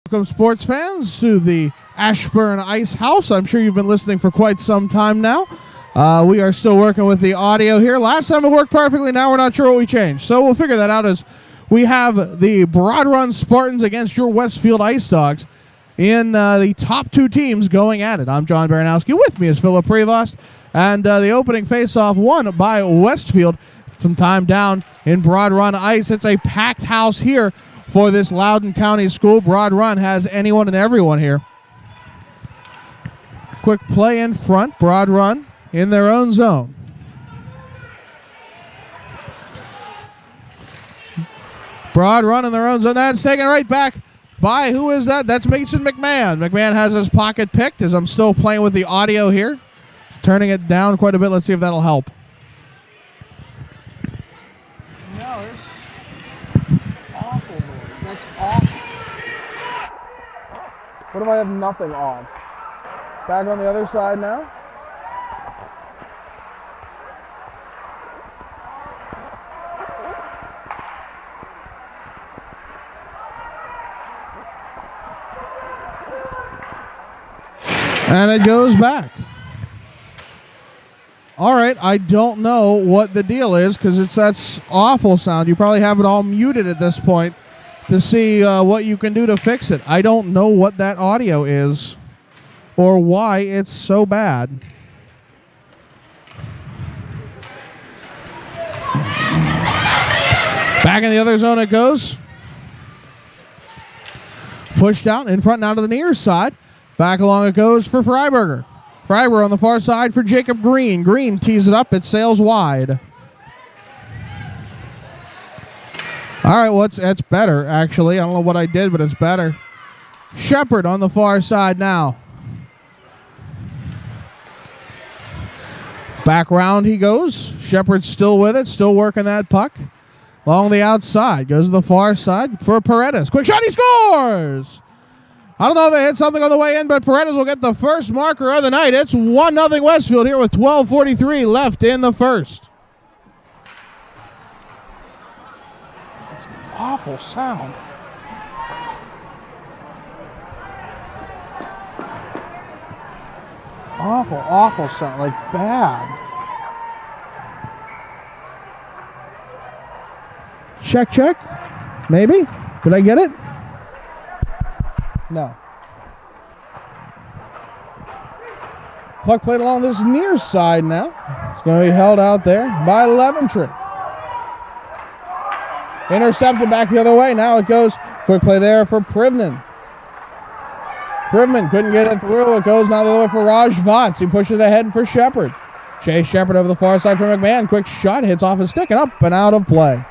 Welcome, sports fans, to the Ashburn Ice House. I'm sure you've been listening for quite some time now. We are still working with the audio here. Last time it worked perfectly. Now we're not sure what we changed. So we'll figure that out as we have the Broad Run Spartans against your Westfield Ice Dogs in the top two teams going at it. I'm John Baranowski. With me is Philip Prevost. And the opening face-off won by Westfield. Some time down in Broad Run Ice. It's a packed house here for this Loudoun County school. Broad Run has anyone and everyone here. Quick play in front. Broad Run in their own zone. Broad Run in their own zone. That's taken right back by, who is that? That's Mason McMahon. McMahon has his pocket picked as I'm still playing with the audio here. Turning it down quite a bit. Let's see if that'll help. No, there's awful noise. That's awful. What if I have nothing on? Back on the other side now. And it goes back. All right, I don't know what the deal is because that's awful sound. You probably have it all muted at this point to see what you can do to fix it. I don't know what that audio is or why it's so bad. Back in the other zone it goes. Pushed out in front now to the near side. Back along it goes for Freiberger. Freiberger on the far side for Jacob Green. Green tees it up. It sails wide. All right, well, that's better, actually. I don't know what I did, but it's better. Shepard on the far side now. Back round he goes. Shepard's still with it, still working that puck. Along the outside. Goes to the far side for Paredes. Quick shot, he scores! I don't know if it hit something on the way in, but Paredes will get the first marker of the night. It's 1-0 Westfield here with 12:43 left in the first. It's awful sound. Awful sound, like bad. Check. Maybe? Did I get it? No. Puck played along this near side now. It's going to be held out there by Leventry. Intercepted back the other way. Now it goes. Quick play there for Privman. Privman couldn't get it through. It goes now the other way for Raj Vats. He pushes it ahead for Shepard. Chase Shepard over the far side for McMahon. Quick shot. Hits off his stick and up and out of play.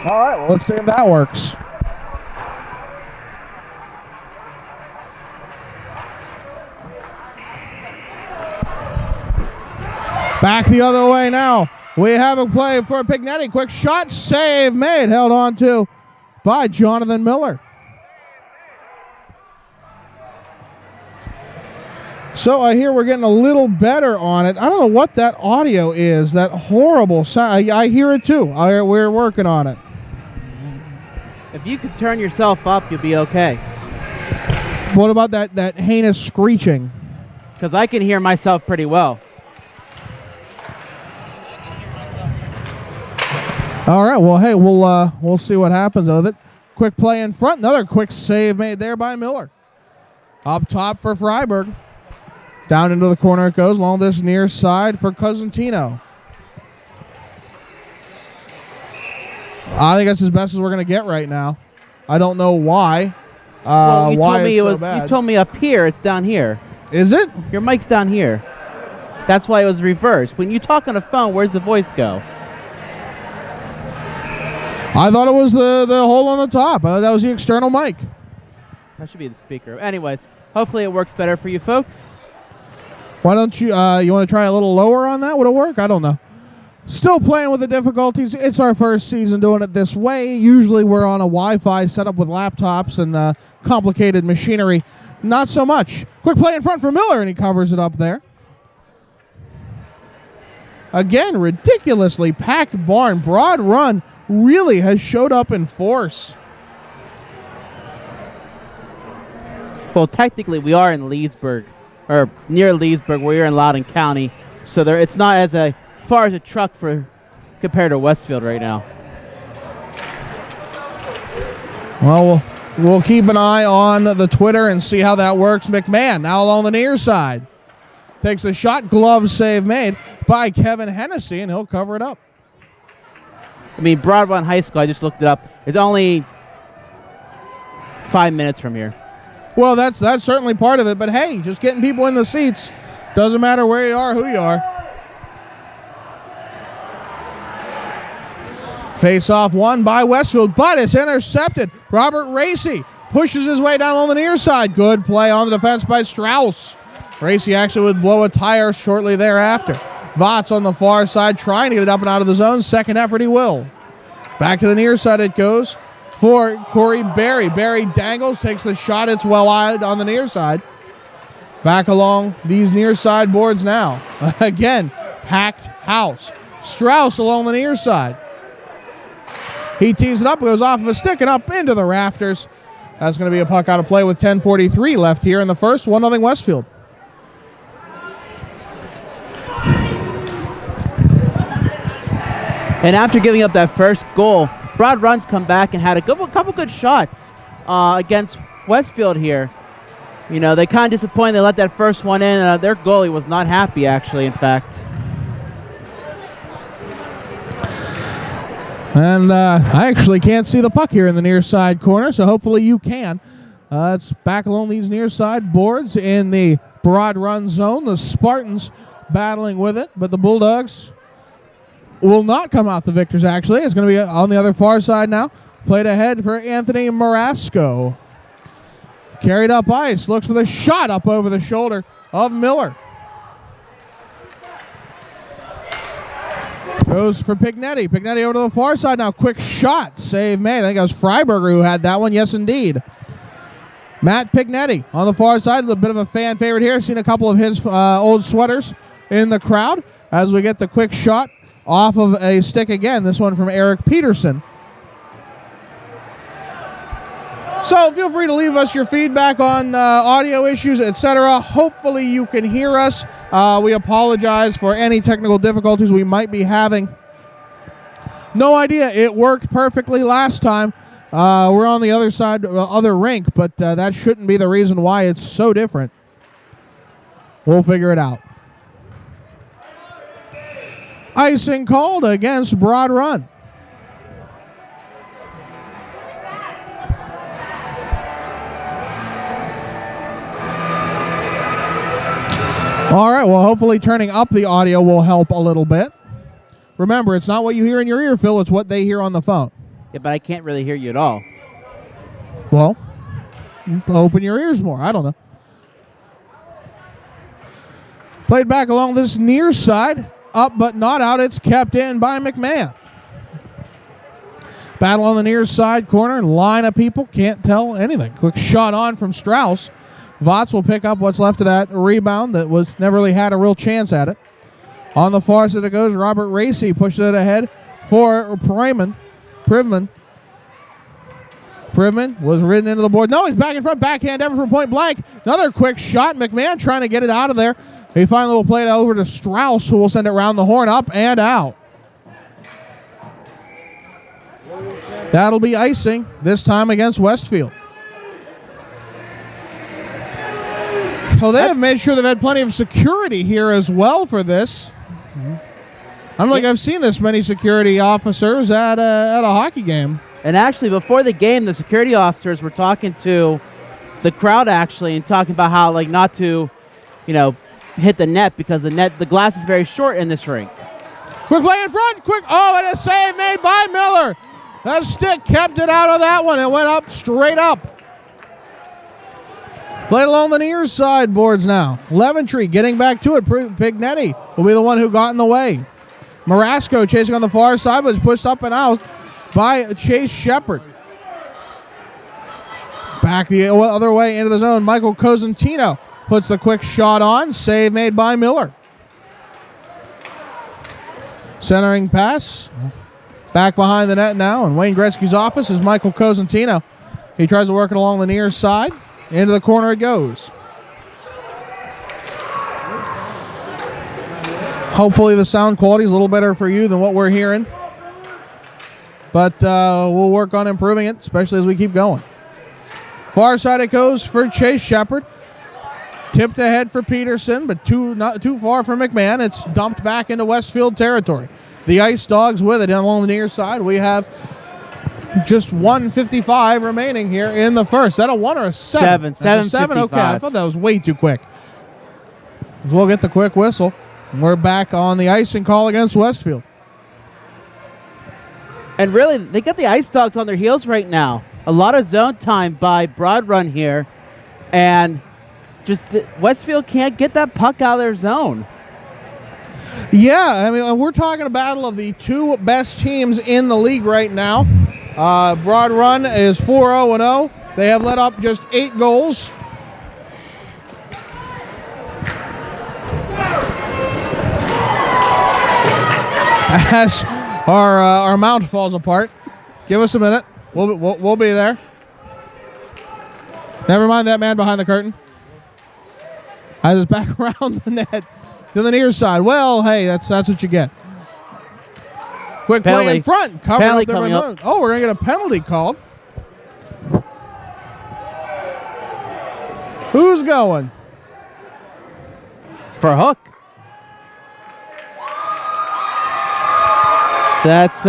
All right, well, let's see if that works. Back the other way now. We have a play for Pignetti. Quick shot, save made. Held on to by Jonathan Miller. So I hear we're getting a little better on it. I don't know what that audio is, that horrible sound. I hear it too. We're working on it. If you could turn yourself up, you'll be okay. What about that heinous screeching? Because I can hear myself pretty well. All right, well, hey, we'll see what happens with it. Quick play in front. Another quick save made there by Miller. Up top for Freiberg. Down into the corner it goes, along this near side for Cosentino. I think that's as best as we're going to get right now. I don't know why. Well, why it's so bad. You told me up here, it's down here. Is it? Your mic's down here. That's why it was reversed. When you talk on the phone, where's the voice go? I thought it was the hole on the top. I thought that was the external mic. That should be the speaker. Anyways, hopefully it works better for you folks. Why don't you want to try a little lower on that? Would it work? I don't know. Still playing with the difficulties. It's our first season doing it this way. Usually we're on a Wi-Fi setup with laptops and complicated machinery. Not so much. Quick play in front for Miller, and he covers it up there. Again, ridiculously packed barn. Broad Run really has showed up in force. Well, technically, we are in Leesburg, or near Leesburg. We're in Loudoun County, so it's not as far as a truck compared to Westfield right now. Well, we'll keep an eye on the Twitter and see how that works. McMahon now along the near side. Takes a shot, glove save made by Kevin Hennessy, and he'll cover it up. I mean, Broad Run High School, I just looked it up, is only 5 minutes from here. Well, that's certainly part of it, but hey, just getting people in the seats. Doesn't matter where you are, who you are. Face-off won by Westfield, but it's intercepted. Robert Racy pushes his way down on the near side. Good play on the defense by Strauss. Racy actually would blow a tire shortly thereafter. Votts on the far side trying to get it up and out of the zone. Second effort, he will. Back to the near side it goes for Corey Berry. Berry dangles, takes the shot. It's well wide on the near side. Back along these near side boards now. Again, packed house. Strauss along the near side. He tees it up, goes off of a stick and up into the rafters. That's going to be a puck out of play with 10:43 left here in the first. 1-0 Westfield. And after giving up that first goal, Broad Run's come back and had a couple good shots against Westfield here. You know, they kind of disappointed. They let that first one in. Their goalie was not happy, actually, in fact. And I actually can't see the puck here in the near side corner, so hopefully you can. It's back along these near side boards in the Broad Run zone. The Spartans battling with it, but the Bulldogs will not come out the victors, actually. It's going to be on the other far side now. Played ahead for Anthony Marasco. Carried up ice. Looks for the shot up over the shoulder of Miller. Goes for Pignetti. Pignetti over to the far side now. Quick shot. Save made. I think it was Freiberger who had that one. Yes, indeed. Matt Pignetti on the far side. A little bit of a fan favorite here. Seen a couple of his old sweaters in the crowd as we get the quick shot off of a stick again. This one from Eric Peterson. So feel free to leave us your feedback on audio issues, etc. Hopefully you can hear us. We apologize for any technical difficulties we might be having. No idea. It worked perfectly last time. We're on the other side, other rink, but that shouldn't be the reason why it's so different. We'll figure it out. Icing called against Broad Run. All right, well, hopefully turning up the audio will help a little bit. Remember, it's not what you hear in your ear, Phil, it's what they hear on the phone. Yeah, but I can't really hear you at all. Well, open your ears more. I don't know. Played back along this near side. Up but not out. It's kept in by McMahon. Battle on the near side corner. Line of people. Can't tell anything. Quick shot on from Strauss. Votts will pick up what's left of that rebound that was never really had a real chance at it. On the far side it goes. Robert Racy pushes it ahead for Privman. Privman was ridden into the board. No, he's back in front. Backhand ever from point blank. Another quick shot. McMahon trying to get it out of there. He finally will play it over to Strauss, who will send it around the horn, up and out. That'll be icing, this time against Westfield. So they have made sure they've had plenty of security here as well for this. I don't think I've seen this many security officers at a hockey game. And actually, before the game, the security officers were talking to the crowd, actually, and talking about how, like, not to, you know, hit the net because the glass is very short in this rink. Quick play in front. Quick. Oh, and a save made by Miller. That stick kept it out of that one. It went up, straight up. Played along the near side boards now. Leventree getting back to it. Pignetti will be the one who got in the way. Marasco chasing on the far side, but is pushed up and out by Chase Shepard. Back the other way into the zone. Michael Cosentino puts the quick shot on. Save made by Miller. Centering pass. Back behind the net now. And Wayne Gretzky's office is Michael Cosentino. He tries to work it along the near side. Into the corner it goes. Hopefully the sound quality is a little better for you than what we're hearing. But we'll work on improving it, especially as we keep going. Far side it goes for Chase Shepard. Tipped ahead for Peterson, but not too far from McMahon. It's dumped back into Westfield territory. The Ice Dogs with it along the near side. We have just 1:55 remaining here in the first. Is that a 1 or a 7? 7. Okay, I thought that was way too quick. We'll get the quick whistle. We're back on the icing call against Westfield. And really, they got the Ice Dogs on their heels right now. A lot of zone time by Broad Run here. And just Westfield can't get that puck out of their zone. Yeah, I mean, we're talking a battle of the two best teams in the league right now. Broad Run is 4-0-0. They have let up just 8 goals. As our mount falls apart. Give us a minute. We'll be there. Never mind that man behind the curtain. I was back around the net to the near side. Well, hey, that's what you get. Quick play in front. Covered up there by Miller. Oh, we're going to get a penalty called. Who's going? For a hook. That's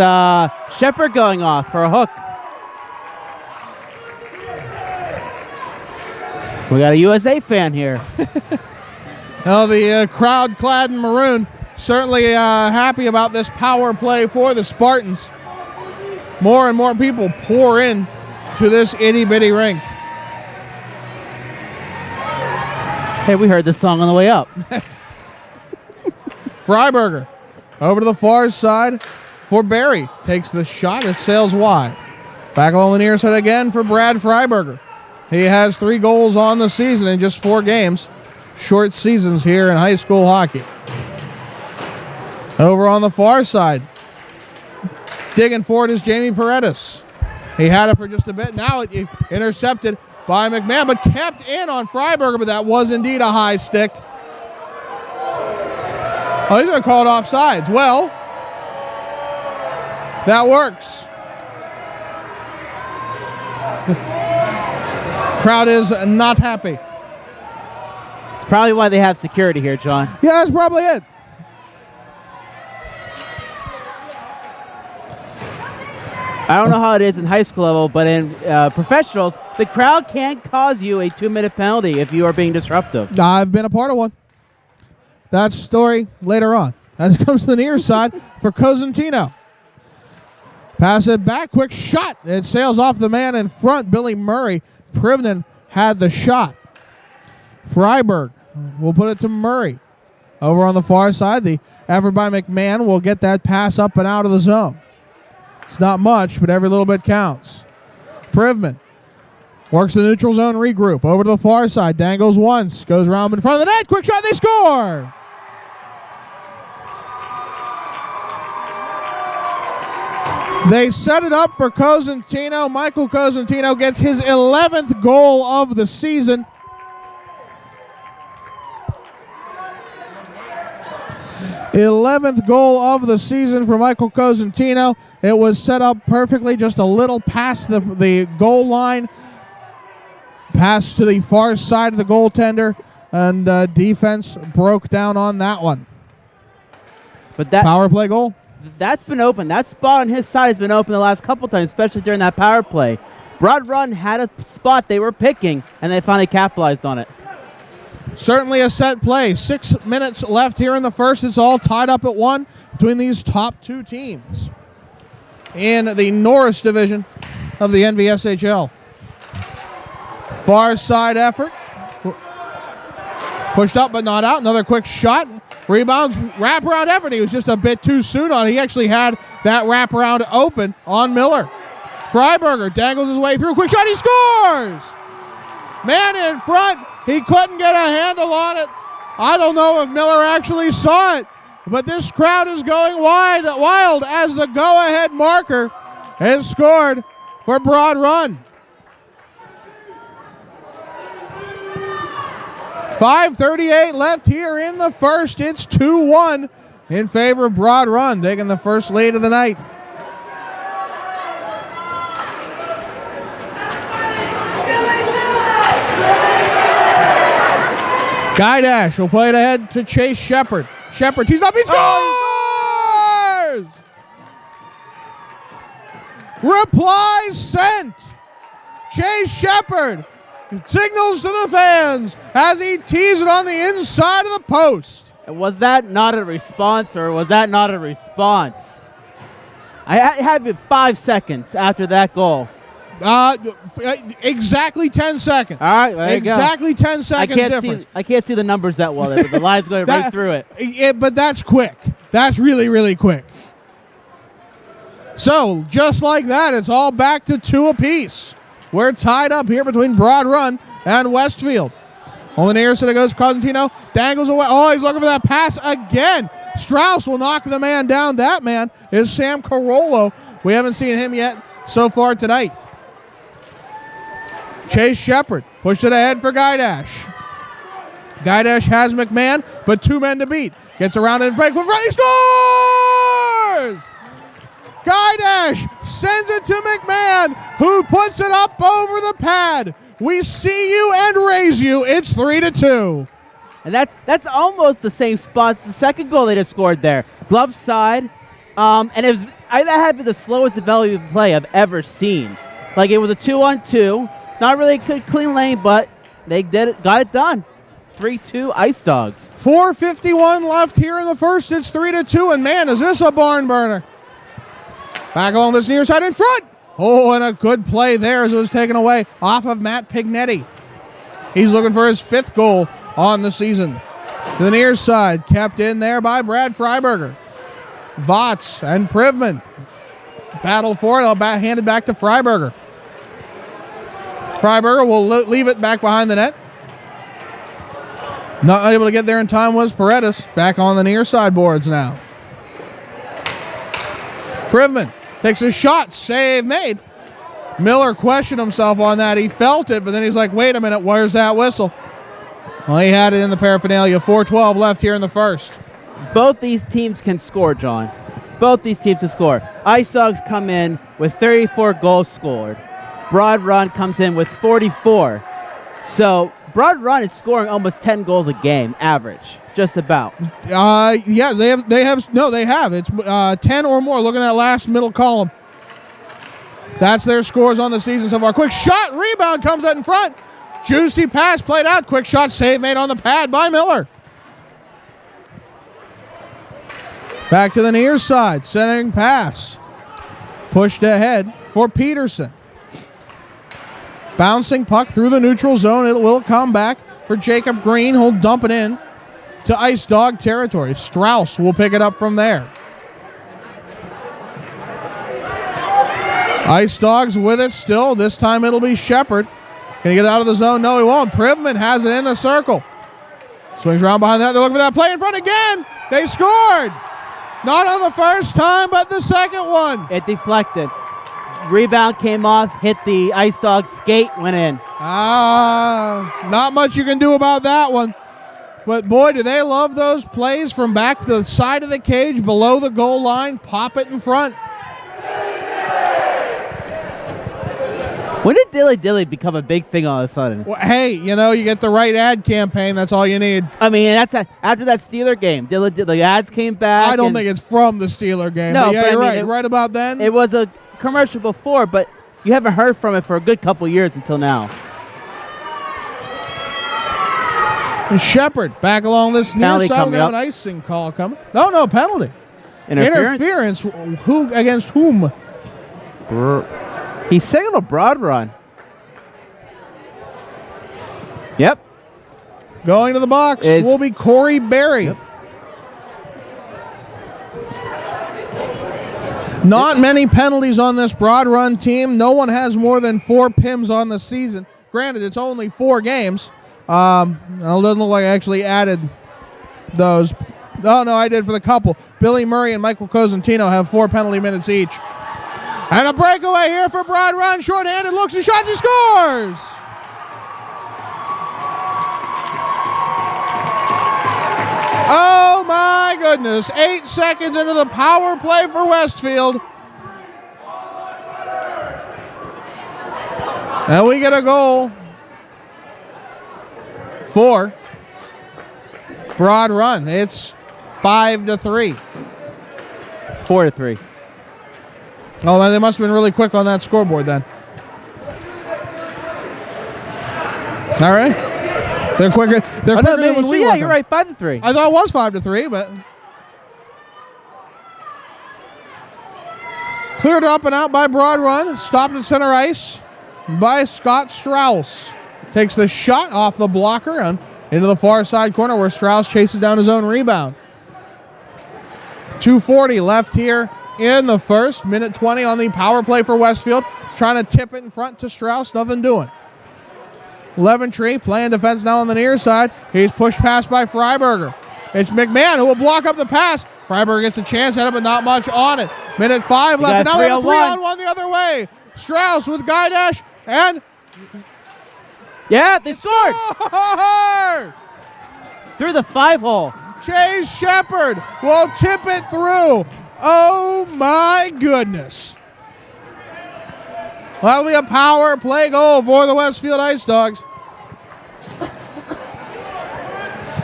Shepard going off for a hook. We got a USA fan here. Well, the crowd clad in maroon certainly happy about this power play for the Spartans. More and more people pour in to this itty-bitty rink. Hey, we heard this song on the way up. Freiberger over to the far side for Barry. Takes the shot. It sails wide. Back along the near side again for Brad Freiberger. He has 3 goals on the season in just 4 games. Short seasons here in high school hockey. Over on the far side, digging for it is Jamie Paredes. He had it for just a bit. Now it intercepted by McMahon, but kept in on Freiberger, but that was indeed a high stick. Oh, he's going to call it offsides. Well, that works. Crowd is not happy. It's probably why they have security here, John. Yeah, that's probably it. I don't know how it is in high school level, but in professionals, the crowd can't cause you a 2-minute penalty if you are being disruptive. I've been a part of one. That story later on. As it comes to the near side for Cosentino. Pass it back, quick shot. It sails off the man in front, Billy Murray. Privnen had the shot. Freiberg will put it to Murray. Over on the far side, the effort by McMahon will get that pass up and out of the zone. It's not much, but every little bit counts. Privman works the neutral zone regroup. Over to the far side, dangles once, goes around in front of the net. Quick shot, they score! They set it up for Cosentino. Michael Cosentino gets his 11th goal of the season. '11th goal of the season for Michael Cosentino. It was set up perfectly, just a little past the goal line. Pass to the far side of the goaltender, and defense broke down on that one. But that power play goal. That's been open. That spot on his side has been open the last couple times, especially during that power play. Broad Run had a spot they were picking, and they finally capitalized on it. Certainly a set play. 6 minutes left here in the first. It's all tied up at 1 between these top 2 teams in the Norris Division of the NVSHL. Far side effort. Pushed up but not out. Another quick shot. Rebounds, wraparound effort. He was just a bit too soon on it. He actually had that wraparound open on Miller. Freiberger dangles his way through. Quick shot. He scores! Man in front. He couldn't get a handle on it. I don't know if Miller actually saw it, but this crowd is going wild as the go-ahead marker is scored for Broad Run. 5:38 left here in the first. It's 2-1 in favor of Broad Run, taking the first lead of the night. Guy Dash will play it ahead to Chase Shepard. Shepard tees up. He scores! Reply sent. Chase Shepard signals to the fans as he tees it on the inside of the post. Was that not a response, or was that not a response? I had it 5 seconds after that goal. Exactly 10 seconds. All right, there exactly you go. 10 seconds difference. I can't see the numbers that well. The line's going right through it. But that's quick. That's really, really quick. So, just like that, it's all back to 2 apiece. We're tied up here between Broad Run and Westfield. On the near side it goes Cosentino. Dangles away. Oh, he's looking for that pass again. Strauss will knock the man down. That man is Sam Carollo. We haven't seen him yet so far tonight. Chase Shepard pushed it ahead for Guy Dash. Guy Dash has McMahon, but 2 men to beat. Gets around and break. He scores! Guy Dash sends it to McMahon, who puts it up over the pad. We see you and raise you. It's 3-2. And that's almost the same spot as the second goal they just scored there. Glove side. And that had been the slowest development play I've ever seen. Like, it was a 2-on-2. Not really a good clean lane, but they got it done. 3-2 Ice Dogs. 4:51 left here in the first. It's 3-2, and man, is this a barn burner. Back along this near side in front. Oh, and a good play there as it was taken away off of Matt Pignetti. He's looking for his 5th goal on the season. To the near side, kept in there by Brad Freiberger. Votts and Privman battle for it. Handed back to Freiberger. Freiberger will leave it back behind the net. Not able to get there in time was Paredes. Back on the near side boards now. Privman takes a shot. Save made. Miller questioned himself on that. He felt it, but then he's like, wait a minute, where's that whistle? Well, he had it in the paraphernalia. 4:12 left here in the first. Both these teams can score, John. Both these teams can score. Ice Dogs come in with 34 goals scored. Broad Run comes in with 44. So Broad Run is scoring almost 10 goals a game, average, just about. Yeah, they have. It's 10 or more. Look at that last middle column. That's their scores on the season so far. Quick shot, rebound comes out in front. Juicy pass played out. Quick shot, save made on the pad by Miller. Back to the near side, centering pass. Pushed ahead for Peterson. Bouncing puck through the neutral zone. It will come back for Jacob Green. He'll dump it in to Ice Dog territory. Strauss will pick it up from there. Ice Dogs with it still. This time it'll be Shepard. Can he get out of the zone? No, he won't. Privman has it in the circle. Swings around behind that. They're looking for that play in front again. They scored. Not on the first time, but the second one. It deflected. Rebound came off, hit the Ice Dog skate, went in. Not much you can do about that one. But boy, do they love those plays from back to the side of the cage, below the goal line, pop it in front. When did Dilly Dilly become a big thing all of a sudden? Well, hey, you get the right ad campaign, that's all you need. I mean, after that Steeler game, the ads came back. I don't think it's from the Steeler game. No, but yeah, but you're I mean, right about then. It was a commercial before, but you haven't heard from it for a good couple years until now. And Shepard back along this near Penalty side. We have coming an icing call coming. No, penalty. Interference. Who against whom? He signaled a Broad Run. Yep. Going to the box will be Corey Berry. Yep. Not many penalties on this Broad Run team. No one has more than 4 PIMs on the season. Granted, it's only 4 games. It doesn't look like I actually added those. Oh, no, I did for the couple. Billy Murray and Michael Cosentino have 4 penalty minutes each. And a breakaway here for Broad Run. Short-handed, looks and shots, he scores! Oh, my goodness. 8 seconds into the power play for Westfield. And we get a goal for Broad Run. It's 5-3. 4-3. Oh, they must have been really quick on that scoreboard then. All right. They're quicker. They're quicker than when we yeah, want you're them. right. 5-3. I thought it was 5-3, but cleared up and out by Broad Run. Stopped at center ice by Scott Strauss. Takes the shot off the blocker and into the far side corner where Strauss chases down his own rebound. 2:40 left here in the first. Minute 20 on the power play for Westfield. Trying to tip it in front to Strauss. Nothing doing. Leventree playing defense now on the near side. He's pushed past by Freiberger. It's McMahon who will block up the pass. Freiberger gets a chance at it, but not much on it. Minute 5 left, and now we have a 3-on-1 the other way. Strauss with guy dash, and yeah, they scored! Through the 5-hole. Chase Shepard will tip it through. Oh my goodness. That'll be a power play goal for the Westfield Ice Dogs.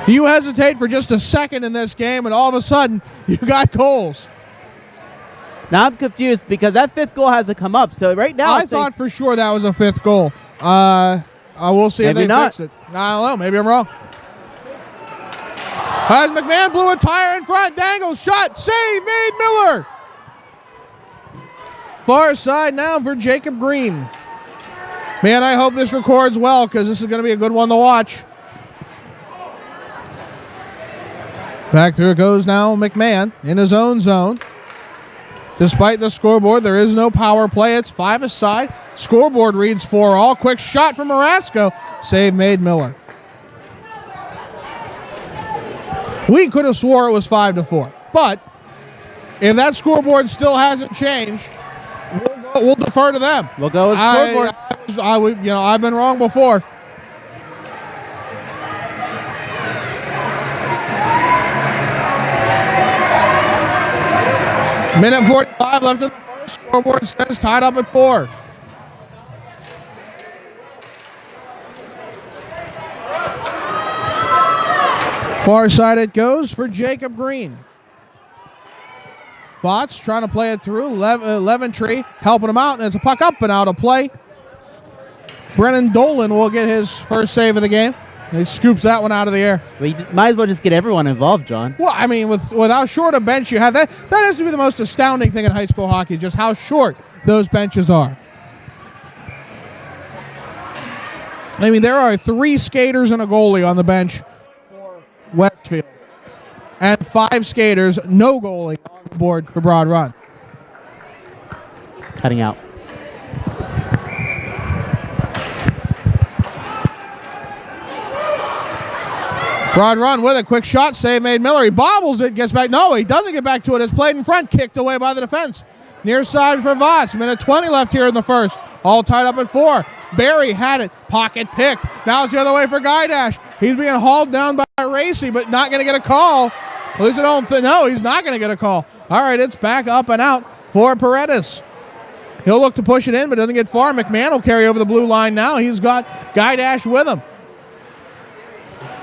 You hesitate for just a second in this game, and all of a sudden, you got goals. Now I'm confused because that 5th goal hasn't come up. So right now, I thought for sure that was a 5th goal. We'll see if they fix it. I don't know. Maybe I'm wrong. As McMahon blew a tire in front, Dangles shot, save made Miller. Far side now for Jacob Green. Man, I hope this records well because this is going to be a good one to watch. Back through it goes now McMahon in his own zone. Despite the scoreboard, there is no power play. It's 5 aside. Scoreboard reads 4-all. Quick shot from Marasco. Save made Miller. We could have swore it was 5-4. But if that scoreboard still hasn't changed, we'll defer to them. We'll go with scoreboard. I've been wrong before. Minute 45 left in the first. Scoreboard says tied up at 4. Far side it goes for Jacob Green. Votts trying to play it through. Leventree helping him out, and it's a puck up and out of play. Brennan Dolan will get his first save of the game. He scoops that one out of the air. Well, you might as well just get everyone involved, John. Well, I mean, with how short a bench you have, that has to be the most astounding thing in high school hockey, just how short those benches are. I mean, there are 3 skaters and a goalie on the bench for Westfield. And 5 skaters, no goalie on the board for Broad Run. Cutting out. Broad Run with a quick shot, save made Miller. He bobbles it, gets back. No, he doesn't get back to it. It's played in front, kicked away by the defense. Near side for Votts. Minute 20 left here in the first. All tied up at 4. Barry had it. Pocket pick. Now it's the other way for Guy Dash. He's being hauled down by Racy, but not going to get a call. At least I don't think. No, he's not going to get a call. All right, it's back up and out for Paredes. He'll look to push it in, but doesn't get far. McMahon will carry over the blue line now. He's got Guy Dash with him.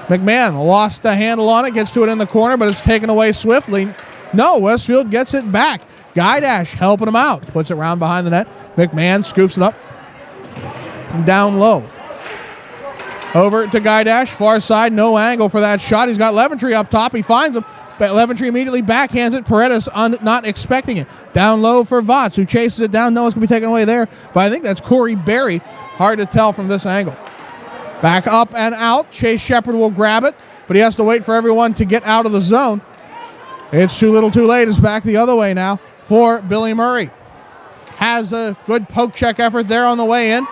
McMahon lost the handle on it, gets to it in the corner, but it's taken away swiftly. No, Westfield gets it back. Guy Dash helping him out. Puts it round behind the net. McMahon scoops it up. Down low. Over to Guy Dash. Far side, no angle for that shot. He's got Leventree up top. He finds him. But Leventree immediately backhands it. Paredes not expecting it. Down low for Votts, who chases it down. No, it's going to be taken away there. But I think that's Corey Berry. Hard to tell from this angle. Back up and out. Chase Shepard will grab it, but he has to wait for everyone to get out of the zone. It's too little too late. It's back the other way now for Billy Murray. Has a good poke check effort there on the way in.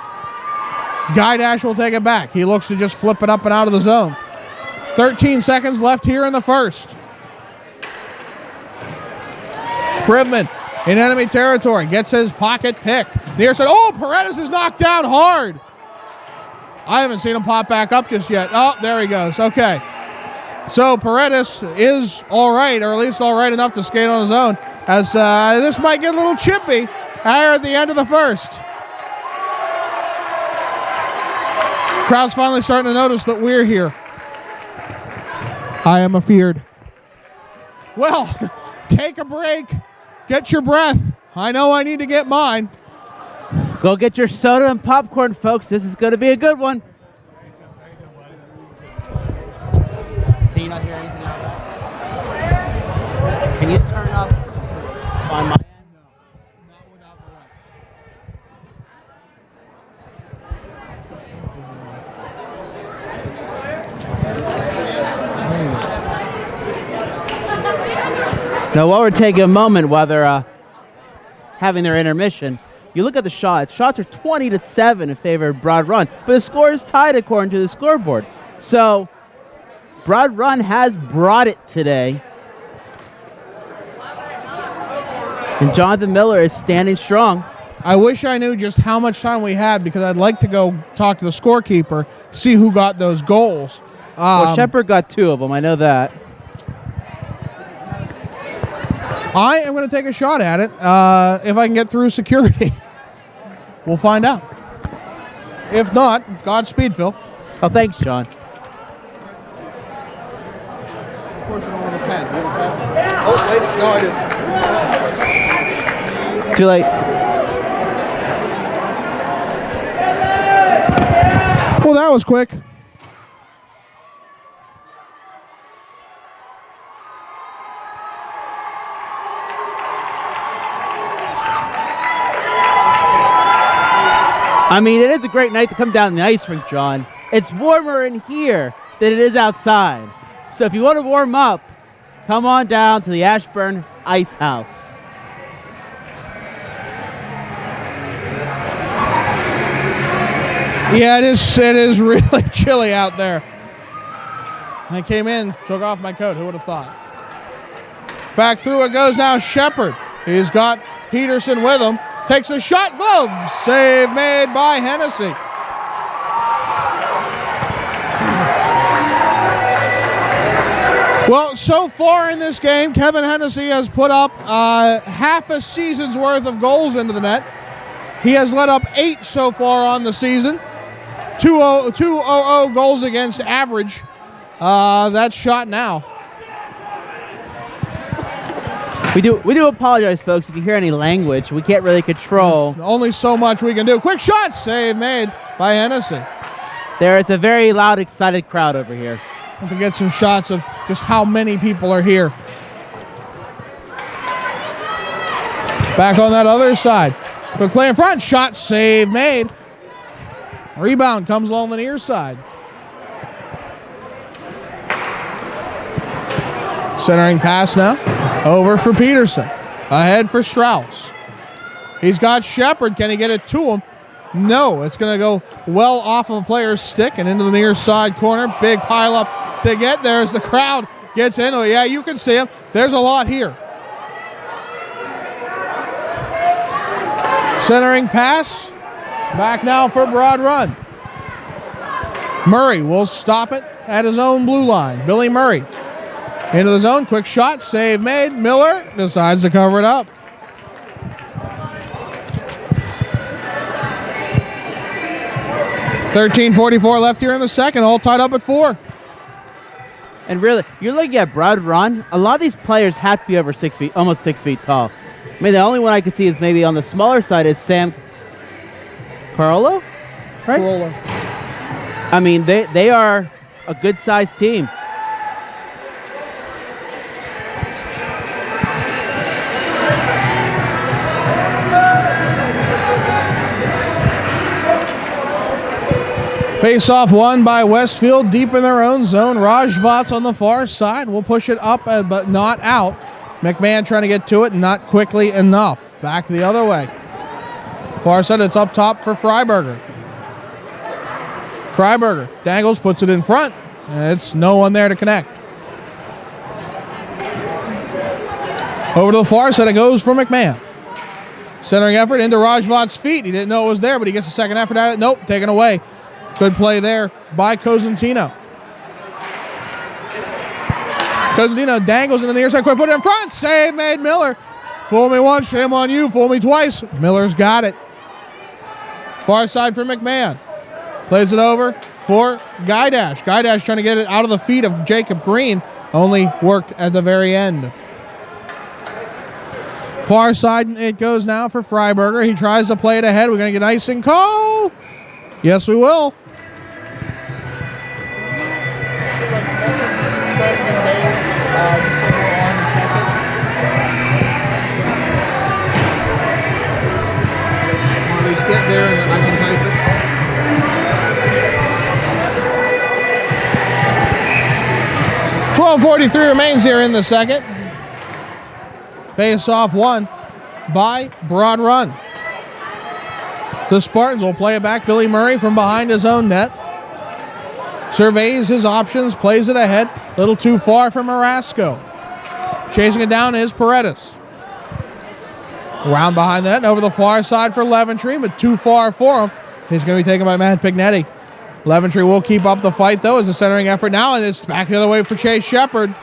Guy Dash will take it back. He looks to just flip it up and out of the zone. 13 seconds left here in the first. Privman in enemy territory. Gets his pocket picked. Near side. Oh, Paredes is knocked down hard. I haven't seen him pop back up just yet. Oh, there he goes. Okay. So Paredes is all right, or at least all right enough to skate on his own, as this might get a little chippy here at the end of the first. Crowd's finally starting to notice that we're here. I am afeared. Well, take a break. Get your breath. I know I need to get mine. Go get your soda and popcorn, folks. This is going to be a good one. Can you not hear anything else? Can you turn up on my end? No, not without the rest. Now, while we're taking a moment while they're having their intermission, you look at the shots. Shots are 20-7 in favor of Broad Run, but the score is tied according to the scoreboard. So, Broad Run has brought it today. And Jonathan Miller is standing strong. I wish I knew just how much time we had, because I'd like to go talk to the scorekeeper, see who got those goals. Well, Shepard got 2 of them. I know that. I am going to take a shot at it if I can get through security. We'll find out. If not, Godspeed, Phil. Oh, thanks, Sean. Of course, I don't have a pen. You have a pen? Oh, wait. No, I do. Too late. Well, that was quick. I mean, it is a great night to come down the ice rink, John. It's warmer in here than it is outside. So if you want to warm up, come on down to the Ashburn Ice House. Yeah, it is really chilly out there. I came in, took off my coat. Who would have thought? Back through it goes now Shepard. He's got Peterson with him. Takes a shot, glove. Save made by Hennessy. Well, so far in this game, Kevin Hennessy has put up half a season's worth of goals into the net. He has let up 8 so far on the season. 2.00 goals against average. That's shot now. We do apologize, folks, if you hear any language. We can't really control. There's only so much we can do. Quick shot, save made by Hennessy. It's a very loud, excited crowd over here. Have to get some shots of just how many people are here. Back on that other side. Quick play in front. Shot, save made. Rebound comes along the near side. Centering pass now. Over for Peterson. Ahead for Strauss. He's got Shepard. Can he get it to him? No. It's going to go well off of a player's stick and into the near side corner. Big pile up to get there as the crowd gets into it. Yeah, you can see him. There's a lot here. Centering pass. Back now for Broad Run. Murray will stop it at his own blue line. Billy Murray. Into the zone, quick shot, save made. Miller decides to cover it up. .13:44 left here in the second, all tied up at 4. And really, you're looking at Broad Run. A lot of these players have to be over 6 feet, almost 6 feet tall. I mean, the only one I can see is maybe on the smaller side is Sam Carolo, right? Carolo. I mean, they are a good-sized team. Face-off won by Westfield deep in their own zone. Raj Vats on the far side will push it up, but not out. McMahon trying to get to it, not quickly enough. Back the other way. Far side, it's up top for Freiberger. Freiberger dangles, puts it in front, and it's no one there to connect. Over to the far side, it goes for McMahon. Centering effort into Rajvat's feet. He didn't know it was there, but he gets a second effort at it. Nope, taken away. Good play there by Cosentino. Cosentino dangles into the near side, quick put it in front. Save made Miller. Fool me once, shame on you. Fool me twice. Miller's got it. Far side for McMahon. Plays it over for Guydash. Guydash trying to get it out of the feet of Jacob Green. Only worked at the very end. Far side it goes now for Freiberger. He tries to play it ahead. We're going to get icing call. Yes, we will. Get there and I can type it. 12:43 remains here in the second. Face off won by Broad Run. The Spartans will play it back. Billy Murray from behind his own net. Surveys his options, plays it ahead. A little too far for Marasco. Chasing it down is Paredes. Round behind the net and over the far side for Leventry, but too far for him. He's going to be taken by Matt Pignetti. Leventry will keep up the fight, though, as a centering effort now, and it's back the other way for Chase Shepard.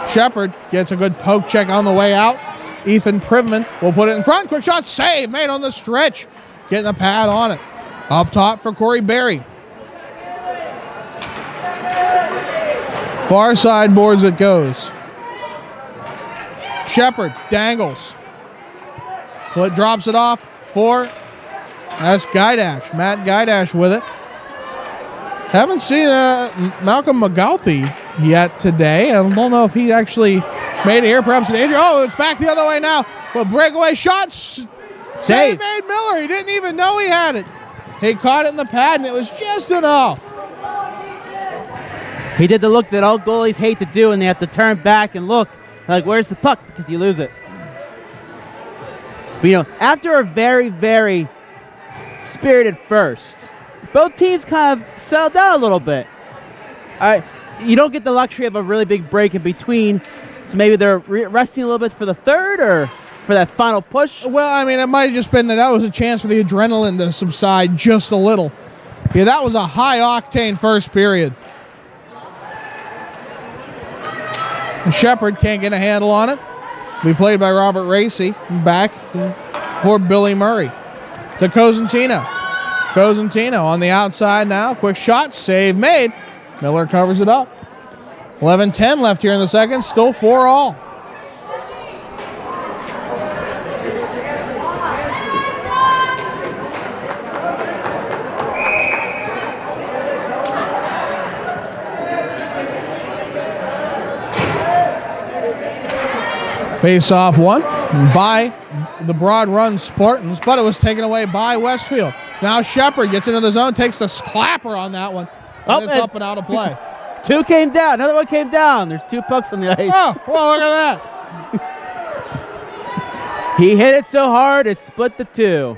Shepard gets a good poke check on the way out. Ethan Privman will put it in front. Quick shot, save made on the stretch. Getting a pad on it. Up top for Corey Berry. Far side boards it goes. Shepard dangles. Drops it off for that's Guydash. Matt Guydash with it. Haven't seen Malcolm McGouthy yet today. I don't know if he actually made it here. Perhaps an injury. Oh, it's back the other way now. But breakaway shots. Save made Miller. He didn't even know he had it. He caught it in the pad, and it was just enough. He did the look that all goalies hate to do, and they have to turn back and look. Like, where's the puck? Because you lose it. But, you know, after a very, very spirited first, both teams kind of settled down a little bit. You don't get the luxury of a really big break in between, so maybe they're resting a little bit for the third or for that final push. Well, I mean, it might have just been that was a chance for the adrenaline to subside just a little. Yeah, that was a high-octane first period. Shepard can't get a handle on it. Be played by Robert Racy. Back for Billy Murray. To Cosentino. Cosentino on the outside now. Quick shot. Save made. Miller covers it up. 11-10 left here in the second. Still 4-all. Face-off won by the Broad Run Spartans, but it was taken away by Westfield. Now Shepard gets into the zone, takes the clapper on that one, and it's up and out of play. Two came down. Another one came down. There's 2 pucks on the ice. Oh, well, look at that. He hit it so hard, it split the 2.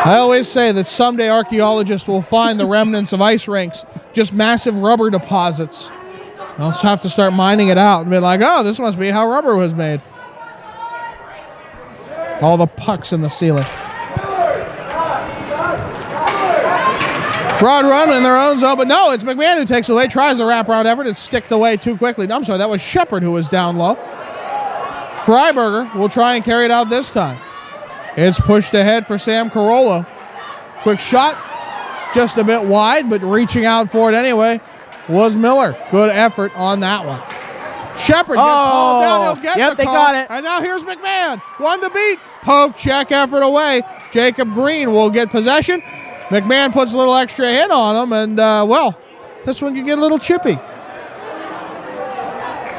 I always say that someday archaeologists will find the remnants of ice rinks, just massive rubber deposits. They'll have to start mining it out and be like, oh, this must be how rubber was made. All the pucks in the ceiling. Broad Run in their own zone, but no, it's McMahon who takes away, tries the wraparound effort, it's sticked away too quickly. No, I'm sorry, that was Shepard who was down low. Freiberger will try and carry it out this time. It's pushed ahead for Sam Carolla. Quick shot, just a bit wide, but reaching out for it anyway was Miller. Good effort on that one. Shepard gets hauled down. He'll get the they call. got it. And now here's McMahon. One to beat. Poke check effort away. Jacob Green will get possession. McMahon puts a little extra hit on him, and, well, this one could get a little chippy.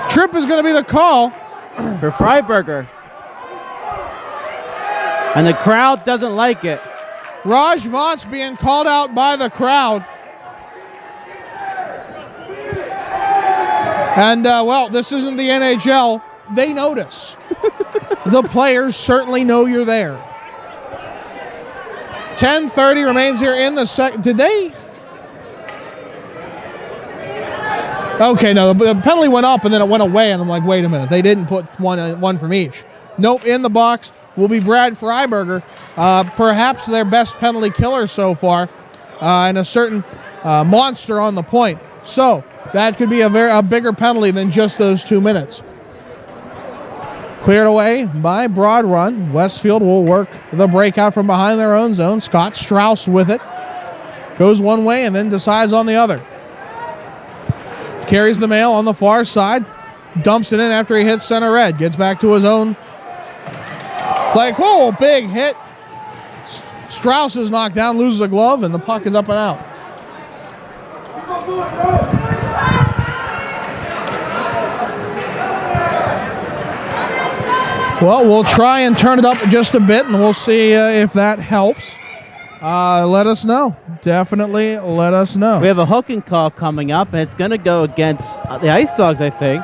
Trip is going to be the call. For Freiberger. And the crowd doesn't like it. Raj Vance being called out by the crowd. And, well, this isn't the NHL. They notice. The players certainly know you're there. 10:30 remains here in the second. Did they? Okay, no, the penalty went up and then it went away, and I'm like, wait a minute. They didn't put one from each. Nope, in the box will be Brad Freiberger, perhaps their best penalty killer so far, and a certain monster on the point. So that could be a bigger penalty than just those 2 minutes. Cleared away by Broad Run. Westfield will work the breakout from behind their own zone. Scott Strauss with it. Goes one way and then decides on the other. Carries the mail on the far side. Dumps it in after he hits center red. Gets back to his own. Like, whoa, big hit. Strauss is knocked down, loses a glove, and the puck is up and out. Well, we'll try and turn it up just a bit, and we'll see if that helps. Let us know. Definitely let us know. We have a hooking call coming up, and it's going to go against the Ice Dogs, I think.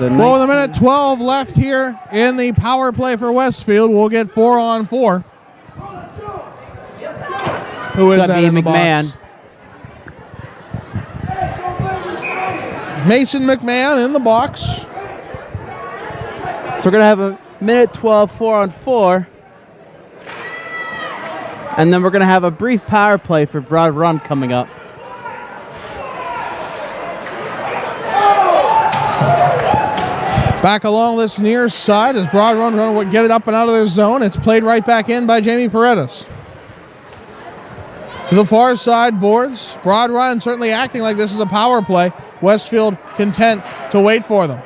Well, with a minute 12 left here in the power play for Westfield, we'll get 4-on-4. Who is that in the box? Mason McMahon in the box. So we're going to have a minute 12, 4-on-4. And then we're going to have a brief power play for Broad Run coming up. Back along this near side as Broad Run would get it up and out of their zone. It's played right back in by Jamie Paredes. To the far side boards. Broad Run certainly acting like this is a power play. Westfield content to wait for them.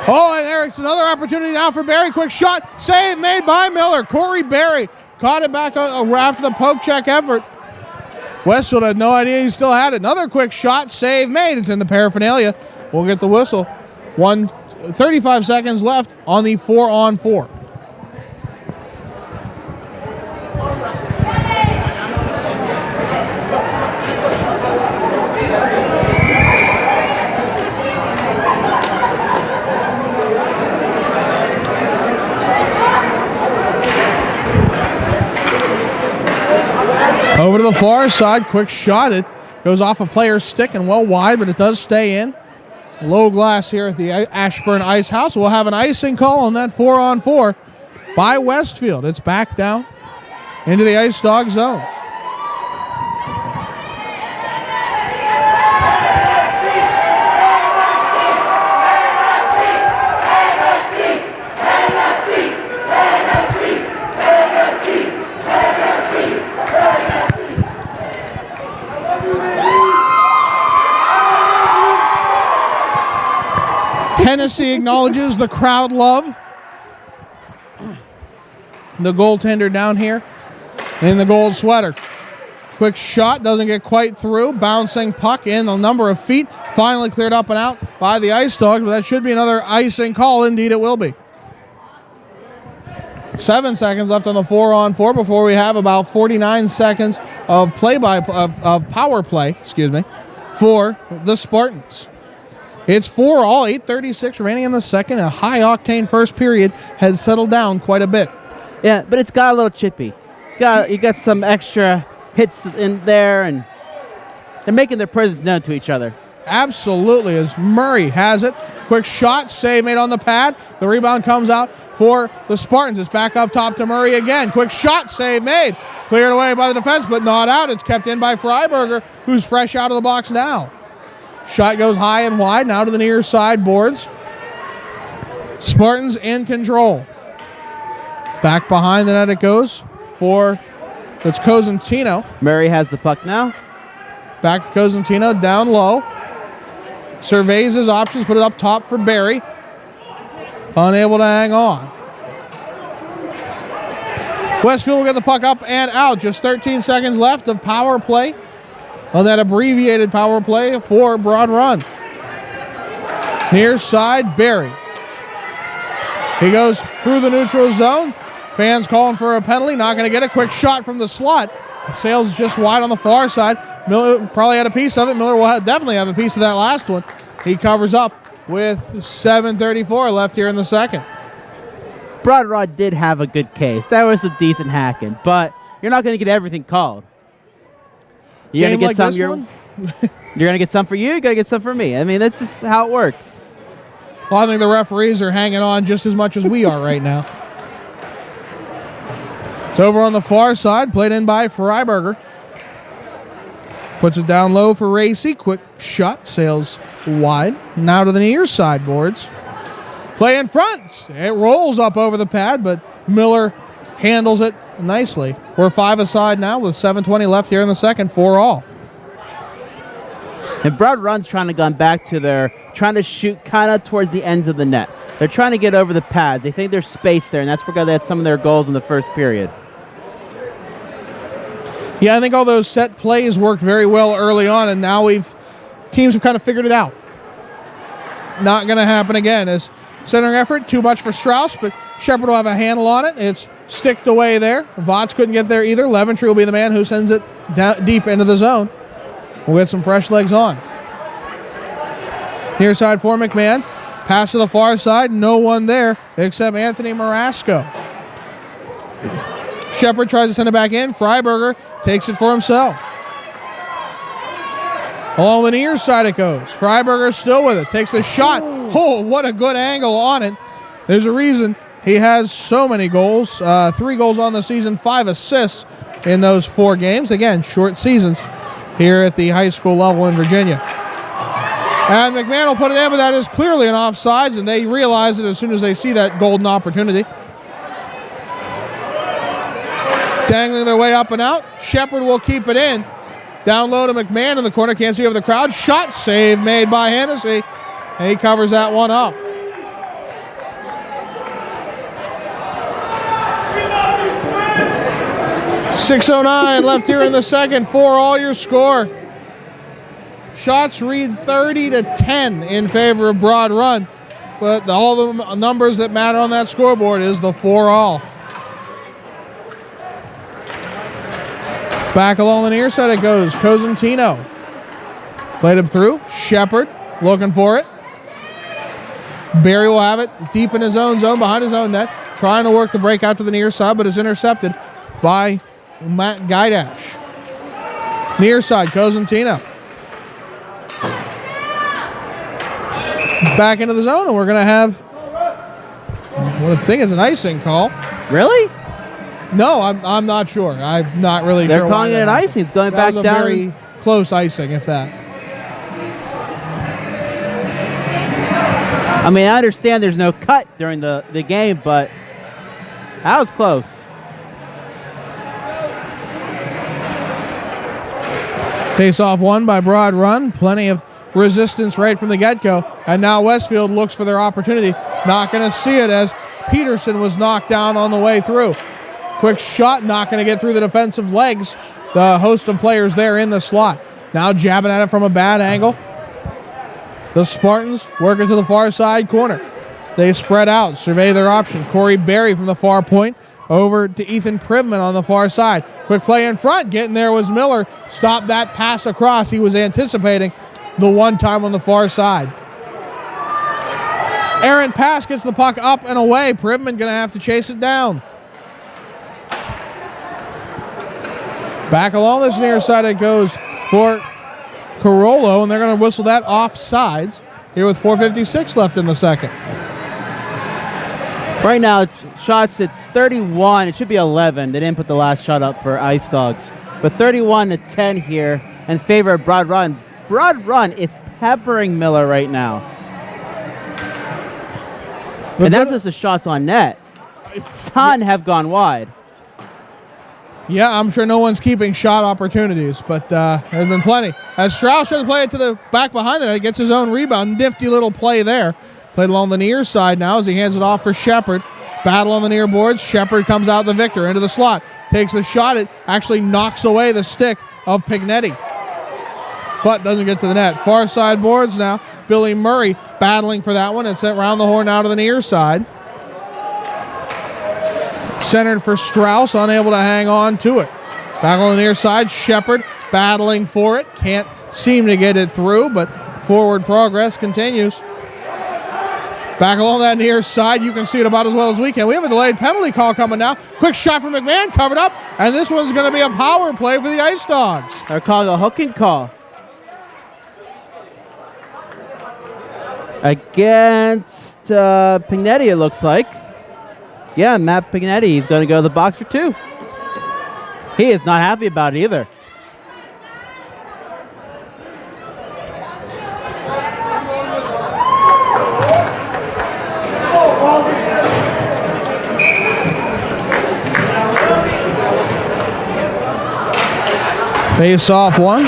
Oh, and Eric's another opportunity now for Barry. Quick shot. Save made by Miller. Corey Barry caught it back after the poke check effort. Westfield had no idea he still had it. Another quick shot. Save made. It's in the paraphernalia. We'll get the whistle. 35 seconds left on the 4-on-4. Over to the far side, quick shot. It goes off a player's stick and well wide, but it does stay in. Low glass here at the Ashburn Ice House. We'll have an icing call on that 4-on-4 by Westfield. It's back down into the Ice Dog zone. Hennessy acknowledges the crowd love. The goaltender down here in the gold sweater. Quick shot, doesn't get quite through. Bouncing puck in a number of feet. Finally cleared up and out by the Ice Dogs, but that should be another icing call. Indeed it will be. 7 seconds left on the 4-on-4 before we have about 49 seconds of power play, for the Spartans. It's 4-all, 8:36 remaining in the second. A high-octane first period has settled down quite a bit. Yeah, but it's got a little chippy. You got some extra hits in there, and they're making their presence known to each other. Absolutely, as Murray has it. Quick shot, save made on the pad. The rebound comes out for the Spartans. It's back up top to Murray again. Quick shot, save made. Cleared away by the defense, but not out. It's kept in by Freiberger, who's fresh out of the box now. Shot goes high and wide, now to the near side boards. Spartans in control. Back behind the net it goes for it's Cosentino. Murray has the puck now. Back to Cosentino, down low. Surveys his options, put it up top for Barry. Unable to hang on. Westfield will get the puck up and out. Just 13 seconds left of power play. On that abbreviated power play for Broad Run. Near side, Barry. He goes through the neutral zone. Fans calling for a penalty. Not going to get a quick shot from the slot. Sails just wide on the far side. Miller probably had a piece of it. Miller will definitely have a piece of that last one. He covers up with 7:34 left here in the second. Broad Run did have a good case. That was a decent hacking, but you're not going to get everything called. You're going to get some. You're going to get some for you. You're going to get some for me. I mean, that's just how it works. Well, I think the referees are hanging on just as much as we are right now. It's over on the far side, played in by Freiberger. Puts it down low for Racy. Quick shot, sails wide. Now to the near side boards. Play in front. It rolls up over the pad, but Miller handles it nicely. We're 5 aside now with 7:20 left here in the second, 4-all. And Broad Run's trying to go back to trying to shoot kind of towards the ends of the net. They're trying to get over the pads. They think there's space there, and that's where they had some of their goals in the first period. Yeah, I think all those set plays worked very well early on, and now teams have kind of figured it out. Not going to happen again. As centering effort, too much for Strauss, but Shepard will have a handle on it. It's sticked away there. Votz couldn't get there either. Leventry will be the man who sends it down deep into the zone. We'll get some fresh legs on. Near side for McMahon. Pass to the far side. No one there except Anthony Marasco. Shepard tries to send it back in. Freiberger takes it for himself. Along the near side it goes. Freiberger still with it. Takes the shot. Oh, what a good angle on it. There's a reason he has so many goals. 3 goals on the season, 5 assists in those 4 games. Again, short seasons here at the high school level in Virginia. And McMahon will put it in, but that is clearly an offsides, and they realize it as soon as they see that golden opportunity. Dangling their way up and out. Shepard will keep it in. Down low to McMahon in the corner. Can't see over the crowd. Shot save made by Hennessy. And he covers that one up. .609 left here in the second. 4-all your score. Shots read 30-10 in favor of Broad Run. But all the numbers that matter on that scoreboard is the 4-all. Back along the near side it goes. Cosentino. Played him through. Shepard looking for it. Barry will have it deep in his own zone, behind his own net. Trying to work the break out to the near side, but is intercepted by Matt Gaidash. Near side, Cosentino. Back into the zone, and we're going to have what I think is an icing call. Really? No, I'm not sure. I'm not really They're sure. They're calling it an icing. It's going back down. That was a very close icing, if that. I mean, I understand there's no cut during the game, but that was close. Face-off won by Broad Run. Plenty of resistance right from the get-go. And now Westfield looks for their opportunity. Not going to see it as Peterson was knocked down on the way through. Quick shot, not going to get through the defensive legs. The host of players there in the slot. Now jabbing at it from a bad angle. The Spartans working to the far side corner. They spread out, survey their option. Corey Berry from the far point over to Ethan Privman on the far side. Quick play in front. Getting there was Miller. Stopped that pass across. He was anticipating the one time on the far side. Errant pass gets the puck up and away. Privman going to have to chase it down. Back along this near side it goes for Carollo, and they're going to whistle that offsides here with 4:56 left in the second. Right now, shots, it's 31. It should be 11. They didn't put the last shot up for Ice Dogs. But 31-10 here in favor of Broad Run. Broad Run is peppering Miller right now. And that's just the shots on net. Ton have gone wide. Yeah, I'm sure no one's keeping shot opportunities, but there's been plenty. As Strauss tries to play it to the back behind it, he gets his own rebound. Nifty little play there. Played along the near side now as he hands it off for Shepard. Battle on the near boards. Shepard comes out the victor into the slot. Takes the shot. It actually knocks away the stick of Pignetti, but doesn't get to the net. Far side boards now. Billy Murray battling for that one. It's sent round the horn out to the near side. Centered for Strauss, unable to hang on to it. Back on the near side, Shepard battling for it. Can't seem to get it through, but forward progress continues. Back along that near side, you can see it about as well as we can. We have a delayed penalty call coming now. Quick shot from McMahon, covered up, and this one's going to be a power play for the Ice Dogs. They're calling a hooking call against Pignetti, it looks like. Yeah, Matt Pignetti, he's going to go to the box for 2. He is not happy about it either. Face off one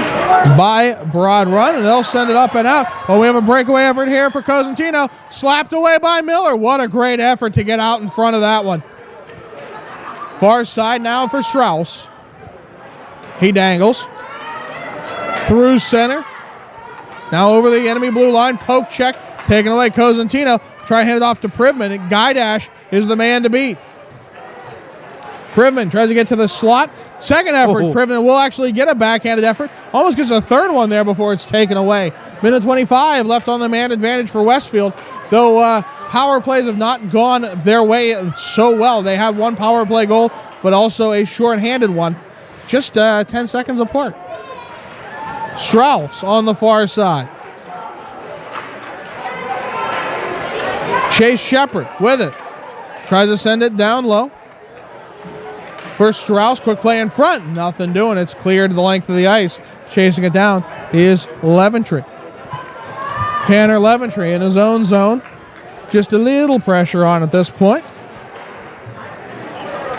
by Broad Run, and they'll send it up and out. Oh, we have a breakaway effort here for Cosentino. Slapped away by Miller. What a great effort to get out in front of that one. Far side now for Strauss. He dangles. Through center. Now over the enemy blue line. Poke check. Taken away. Cosentino. Try to hand it off to Privman. And Guy Dash is the man to beat. Privman tries to get to the slot. Second effort, Privman will actually get a backhanded effort. Almost gets a third one there before it's taken away. Minute 25 left on the man advantage for Westfield. Though power plays have not gone their way so well. They have one power play goal, but also a short-handed one. Just 10 seconds apart. Strauss on the far side. Chase Shepard with it. Tries to send it down low. For Strauss, quick play in front. Nothing doing. It's cleared to the length of the ice. Chasing it down is Leventry. Tanner Leventry in his own zone. Just a little pressure on at this point.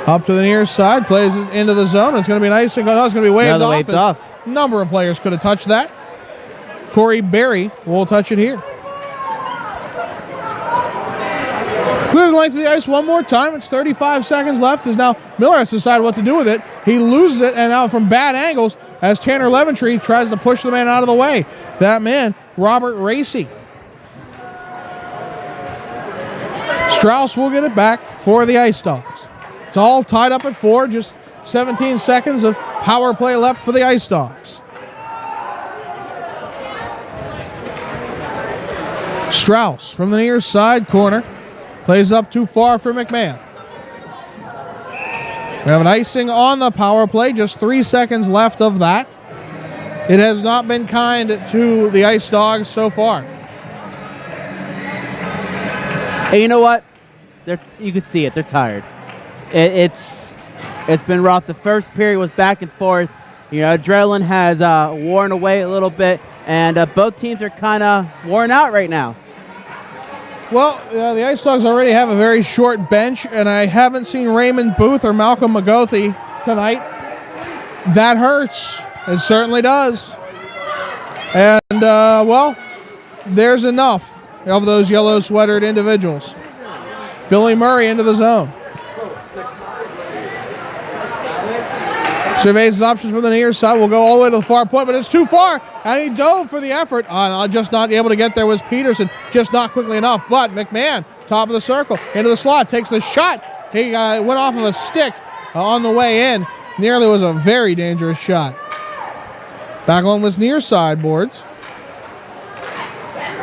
Up to the near side. Plays it into the zone. It's going to be an icing. Oh, it's going to be waved off. A number of players could have touched that. Corey Berry will touch it here. Clear the length of the ice one more time. It's 35 seconds left as now Miller has to decide what to do with it. He loses it, and now from bad angles as Tanner Leventry tries to push the man out of the way. That man, Robert Racy. Strauss will get it back for the Ice Dogs. It's all tied up at 4. Just 17 seconds of power play left for the Ice Dogs. Strauss from the near side corner. Plays up too far for McMahon. We have an icing on the power play. Just 3 seconds left of that. It has not been kind to the Ice Dogs so far. Hey, you know what? You can see it. They're tired. It's been rough. The first period was back and forth. You know, adrenaline has worn away a little bit, and both teams are kind of worn out right now. Well, the Ice Dogs already have a very short bench, and I haven't seen Raymond Booth or Malcolm McGothy tonight. That hurts. It certainly does. And, well, there's enough of those yellow sweatered individuals. Billy Murray into the zone. Surveys his options from the near side. Will go all the way to the far point, but it's too far. And he dove for the effort. Just not able to get there was Peterson. Just not quickly enough. But McMahon, top of the circle, into the slot, takes the shot. He went off of a stick on the way in. Nearly was a very dangerous shot. Back along this near side boards.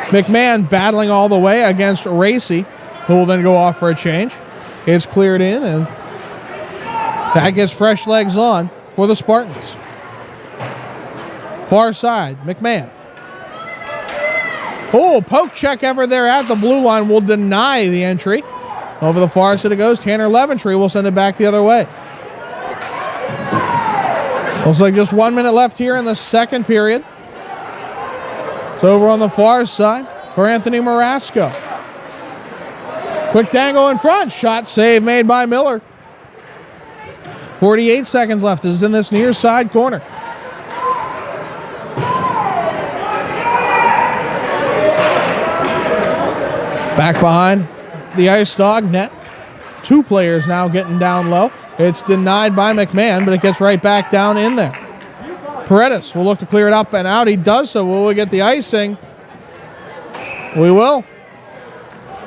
McMahon battling all the way against Racy, who will then go off for a change. It's cleared in, and that gets fresh legs on for the Spartans. Far side, McMahon. Oh, poke check ever there at the blue line will deny the entry. Over the far side it goes. Tanner Leventry will send it back the other way. Looks like just 1 minute left here in the second period. It's over on the far side for Anthony Marasco. Quick dangle in front. Shot save made by Miller. 48 seconds left is in this near side corner. Back behind the Ice Dog net. 2 players now getting down low. It's denied by McMahon, but it gets right back down in there. Paredes will look to clear it up and out. He does so. Will we get the icing? We will.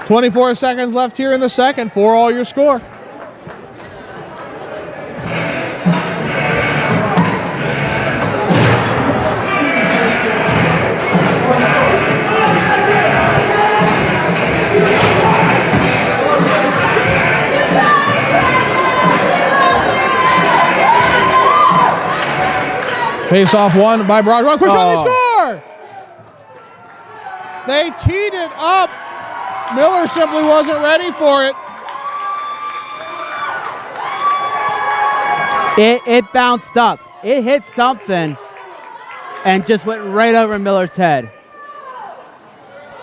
24 seconds left here in the second. 4-all your score. Face off won by Broad Run. Quick shot, they Oh. score! They teed it up. Miller simply wasn't ready for it. It bounced up. It hit something and just went right over Miller's head.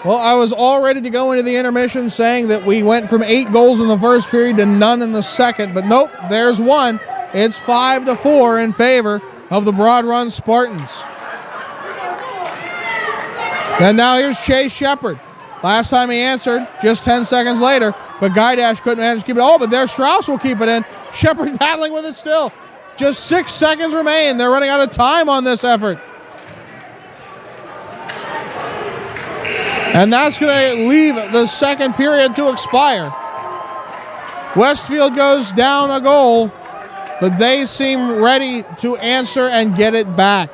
Well, I was all ready to go into the intermission saying that we went from 8 goals in the first period to none in the second, but nope, there's one. It's 5-4 in favor of the Broad Run Spartans. And now here's Chase Shepard. Last time he answered, just 10 seconds later, but Gaidash couldn't manage to keep it. Oh, but there Strauss will keep it in. Shepard battling with it still. Just 6 seconds remain. They're running out of time on this effort. And that's going to leave the second period to expire. Westfield goes down a goal, but they seem ready to answer and get it back.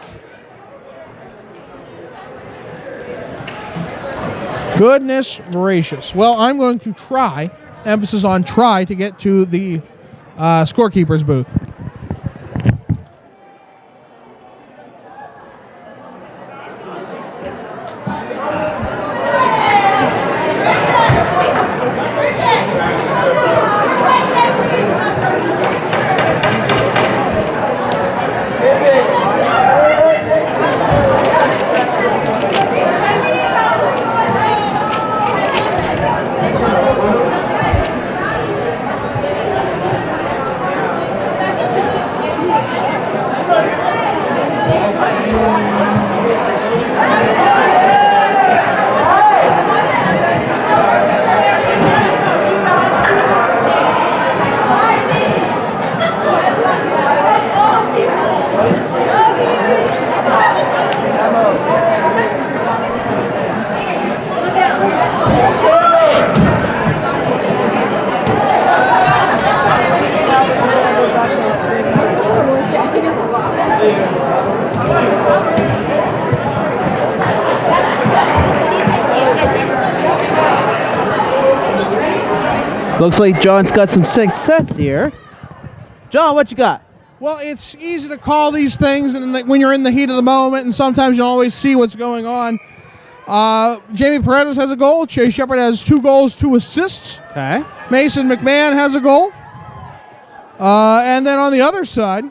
Goodness gracious. Well, I'm going to try, emphasis on try, to get to the scorekeeper's booth. Looks like John's got some success here. John, what you got? Well, it's easy to call these things and when you're in the heat of the moment, and sometimes you don't always see what's going on. Jamie Paredes has a goal. Chase Shepard has 2 goals, 2 assists. Okay. Mason McMahon has a goal. And then on the other side,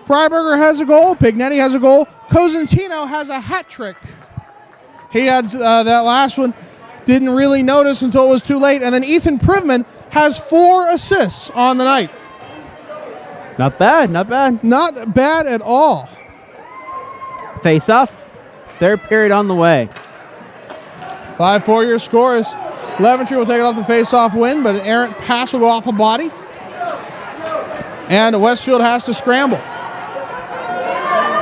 Freiberger has a goal. Pignetti has a goal. Cosentino has a hat trick. He had that last one. Didn't really notice until it was too late. And then Ethan Privman has 4 assists on the night. Not bad, not bad. Not bad at all. Face off. Third period on the way. 5-4 your scores. Leventry will take it off the face-off win, but an errant pass will go off a body. And Westfield has to scramble.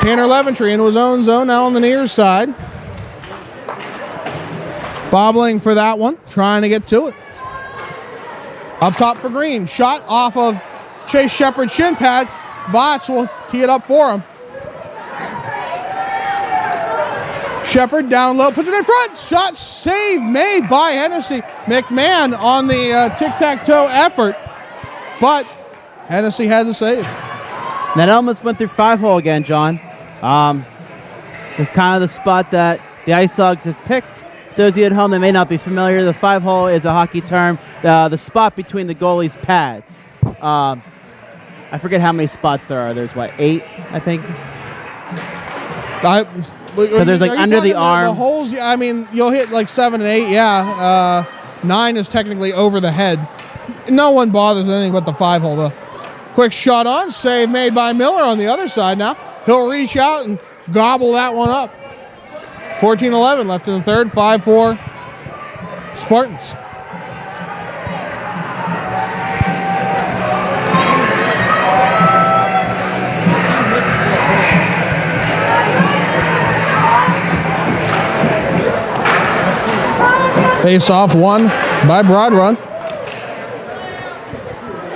Tanner Leventry into his own zone, now on the near side. Bobbling for that one, trying to get to it. Up top for Green. Shot off of Chase Shepard's shin pad. Votts will tee it up for him. Shepard down low, puts it in front. Shot save made by Hennessy. McMahon on the tic-tac-toe effort, but Hennessy had the save. That almost went through 5-hole again, John. It's kind of the spot that the Ice Dogs have picked. Those of you at home that may not be familiar, the 5-hole is a hockey term, the spot between the goalie's pads. I forget how many spots there are. There's, what, 8, I think? So there's like under the arm. The holes, I mean, you'll hit like 7 and 8, yeah. 9 is technically over the head. No one bothers with anything but the 5-hole, though. Quick shot on, save made by Miller on the other side now. He'll reach out and gobble that one up. 14-11 left in the third, 5-4 Spartans. Face off won by Broad Run.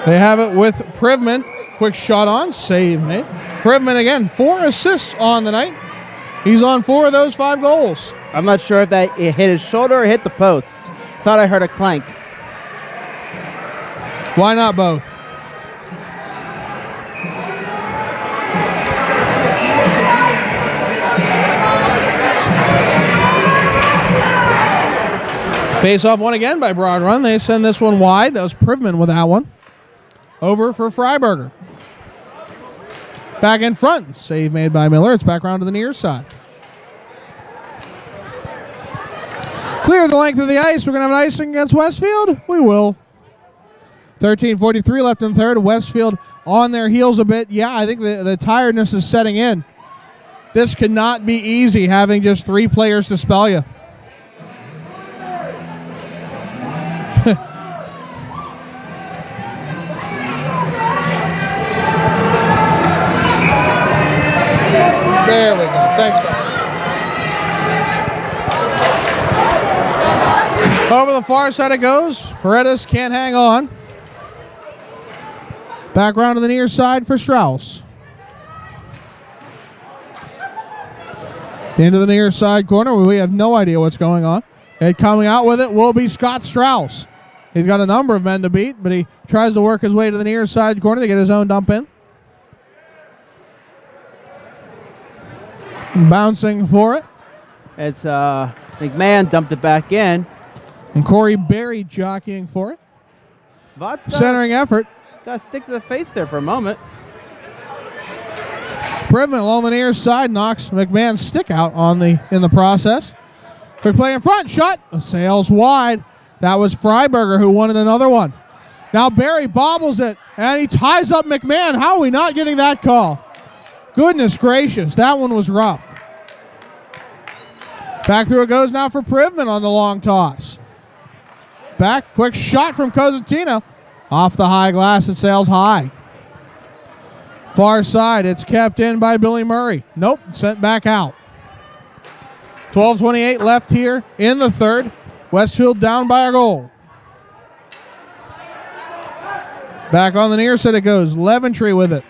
They have it with Privman. Quick shot on, save made. Privman again, 4 assists on the night. He's on 4 of those 5 goals. I'm not sure if it hit his shoulder or hit the post. Thought I heard a clank. Why not both? Face-off one again by Broad Run. They send this one wide. That was Privman with that one. Over for Freiberger. Back in front. Save made by Miller. It's back around to the near side. Clear the length of the ice. We're going to have an icing against Westfield. We will. 13:43 left in third. Westfield on their heels a bit. Yeah, I think the tiredness is setting in. This cannot be easy having just 3 players to spell you. There we go. Thanks, Frank. Over the far side it goes. Paredes can't hang on. Back round to the near side for Strauss. Into the near side corner. We have no idea what's going on. And coming out with it will be Scott Strauss. He's got a number of men to beat, but he tries to work his way to the near side corner to get his own dump in. Bouncing for it. It's McMahon dumped it back in. And Corey Berry jockeying for it. Centering effort. Got to stick to the face there for a moment. Privman along the near side knocks McMahon's stick out in the process. Quick play in front. Shot. Sails wide. That was Freiberger who wanted another one. Now Berry bobbles it, and he ties up McMahon. How are we not getting that call? Goodness gracious, that one was rough. Back through it goes now for Privman on the long toss. Back, quick shot from Cosentino. Off the high glass, it sails high. Far side, it's kept in by Billy Murray. Nope, sent back out. 12:28 left here in the third. Westfield down by a goal. Back on the near side it goes. Leventry with it.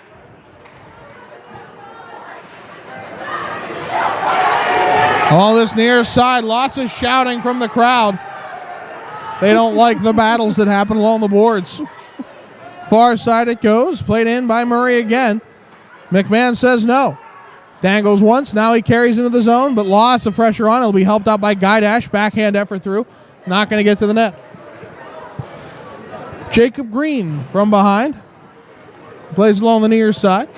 All this near side, lots of shouting from the crowd. They don't like the battles that happen along the boards. Far side it goes. Played in by Murray again. McMahon says no. Dangles once. Now he carries into the zone, but lots of pressure on. It'll be helped out by Gaidash. Backhand effort through. Not going to get to the net. Jacob Green from behind. Plays along the near side.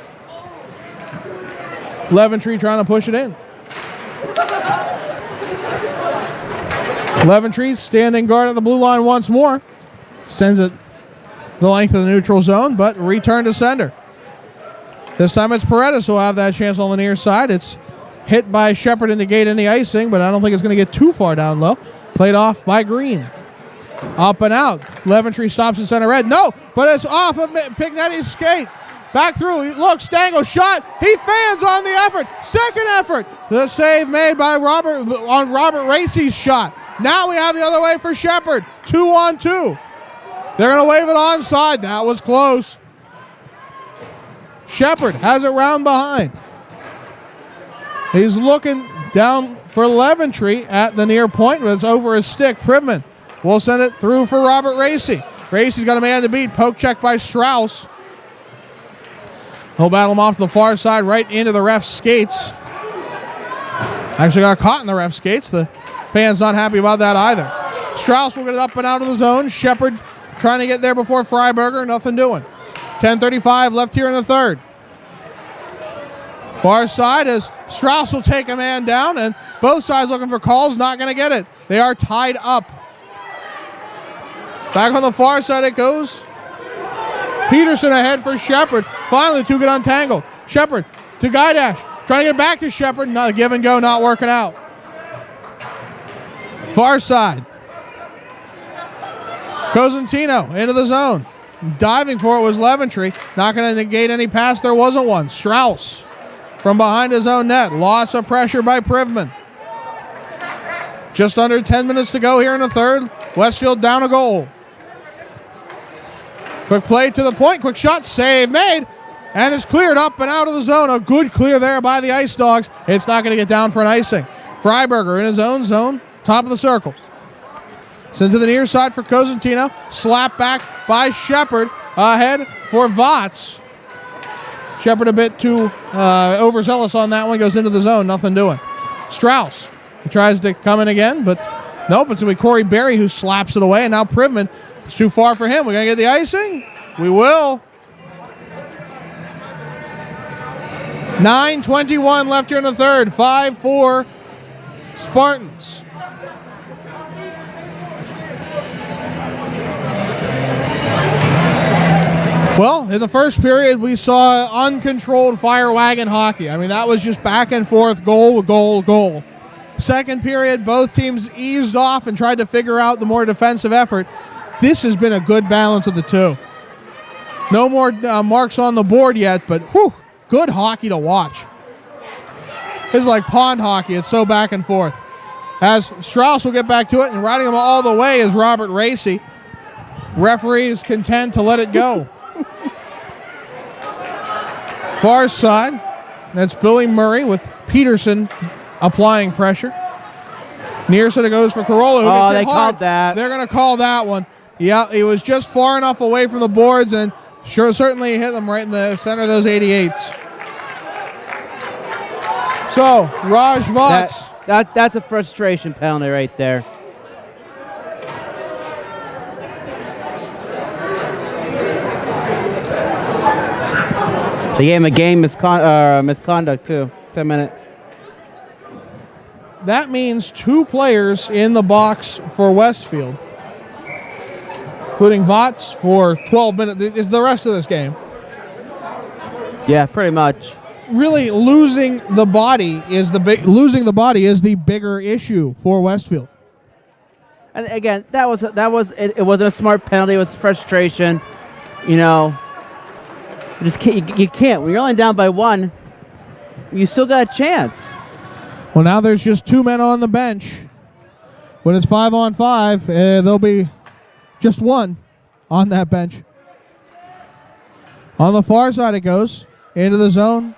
Leventry trying to push it in. Leventry standing guard at the blue line once more. Sends it the length of the neutral zone, but return to sender. This time it's Paredes who will have that chance on the near side. It's hit by Shepard in the gate in the icing, but I don't think it's going to get too far down low. Played off by Green. Up and out. Leventry stops in center red. No, but it's off of Pignetti's skate. Back through. He looks. Dangle shot. He fans on the effort. Second effort. The save made by Robert Racy's shot. Now we have the other way for Shepard. 2-on-2. They're going to wave it onside. That was close. Shepard has it round behind. He's looking down for Leventry at the near point, but it's over his stick. Privman will send it through for Robert Racy. Racy's got a man to beat. Poke check by Strauss. He'll battle him off to the far side right into the ref's skates. Actually got caught in the ref's skates. The fans not happy about that either. Strauss will get it up and out of the zone. Shepard trying to get there before Freiberger. Nothing doing. 10:35 left here in the third. Far side as Strauss will take a man down, and both sides looking for calls. Not going to get it. They are tied up. Back on the far side it goes. Peterson ahead for Shepard. Finally, the two get untangled. Shepard to Gaidash. Trying to get back to Shepard. Not a give and go, not working out. Far side. Cosentino into the zone. Diving for it was Leventry. Not going to negate any pass. There wasn't one. Strauss from behind his own net. Lots of pressure by Privman. Just under 10 minutes to go here in the third. Westfield down a goal. Quick play to the point. Quick shot. Save made. And it's cleared up and out of the zone. A good clear there by the Ice Dogs. It's not going to get down for an icing. Freiberger in his own zone. Top of the circles. Sends to the near side for Cosentino. Slap back by Shepard. Ahead for Votts. Shepard a bit too overzealous on that one. Goes into the zone. Nothing doing. Strauss. He tries to come in again, but Nope, it's going to be Corey Berry who slaps it away, and now Privman. It's too far for him. We're going to get the icing? We will. 9:21 left here in the third. 5-4 Spartans. Well, in the first period, we saw uncontrolled fire wagon hockey. I mean, that was just back and forth, goal, goal, goal. Second period, both teams eased off and tried to figure out the more defensive effort. This has been a good balance of the two. No more marks on the board yet, but whew, good hockey to watch. This is like pond hockey. It's so back and forth. As Strauss will get back to it, and riding him all the way is Robert Racy. Referee is content to let it go. Far side, that's Billy Murray with Peterson applying pressure. Near side it goes for Corolla. Who gets hit hard. Called that. They're going to call that one. Yeah, he was just far enough away from the boards and certainly hit them right in the center of those 88s. So, Raj Vats. That's a frustration penalty right there. They gave him a game misconduct too. 10-minute. That means 2 players in the box for Westfield, including Vats for 12 minutes. Is the rest of this game. Yeah, pretty much. Really, losing the body is the bigger issue for Westfield. And again, it wasn't a smart penalty. It was frustration. You know, you can't. When you're only down by 1, you still got a chance. Well, now there's just 2 men on the bench. When it's 5-on-5, there'll be just 1 on that bench. On the far side it goes, into the zone.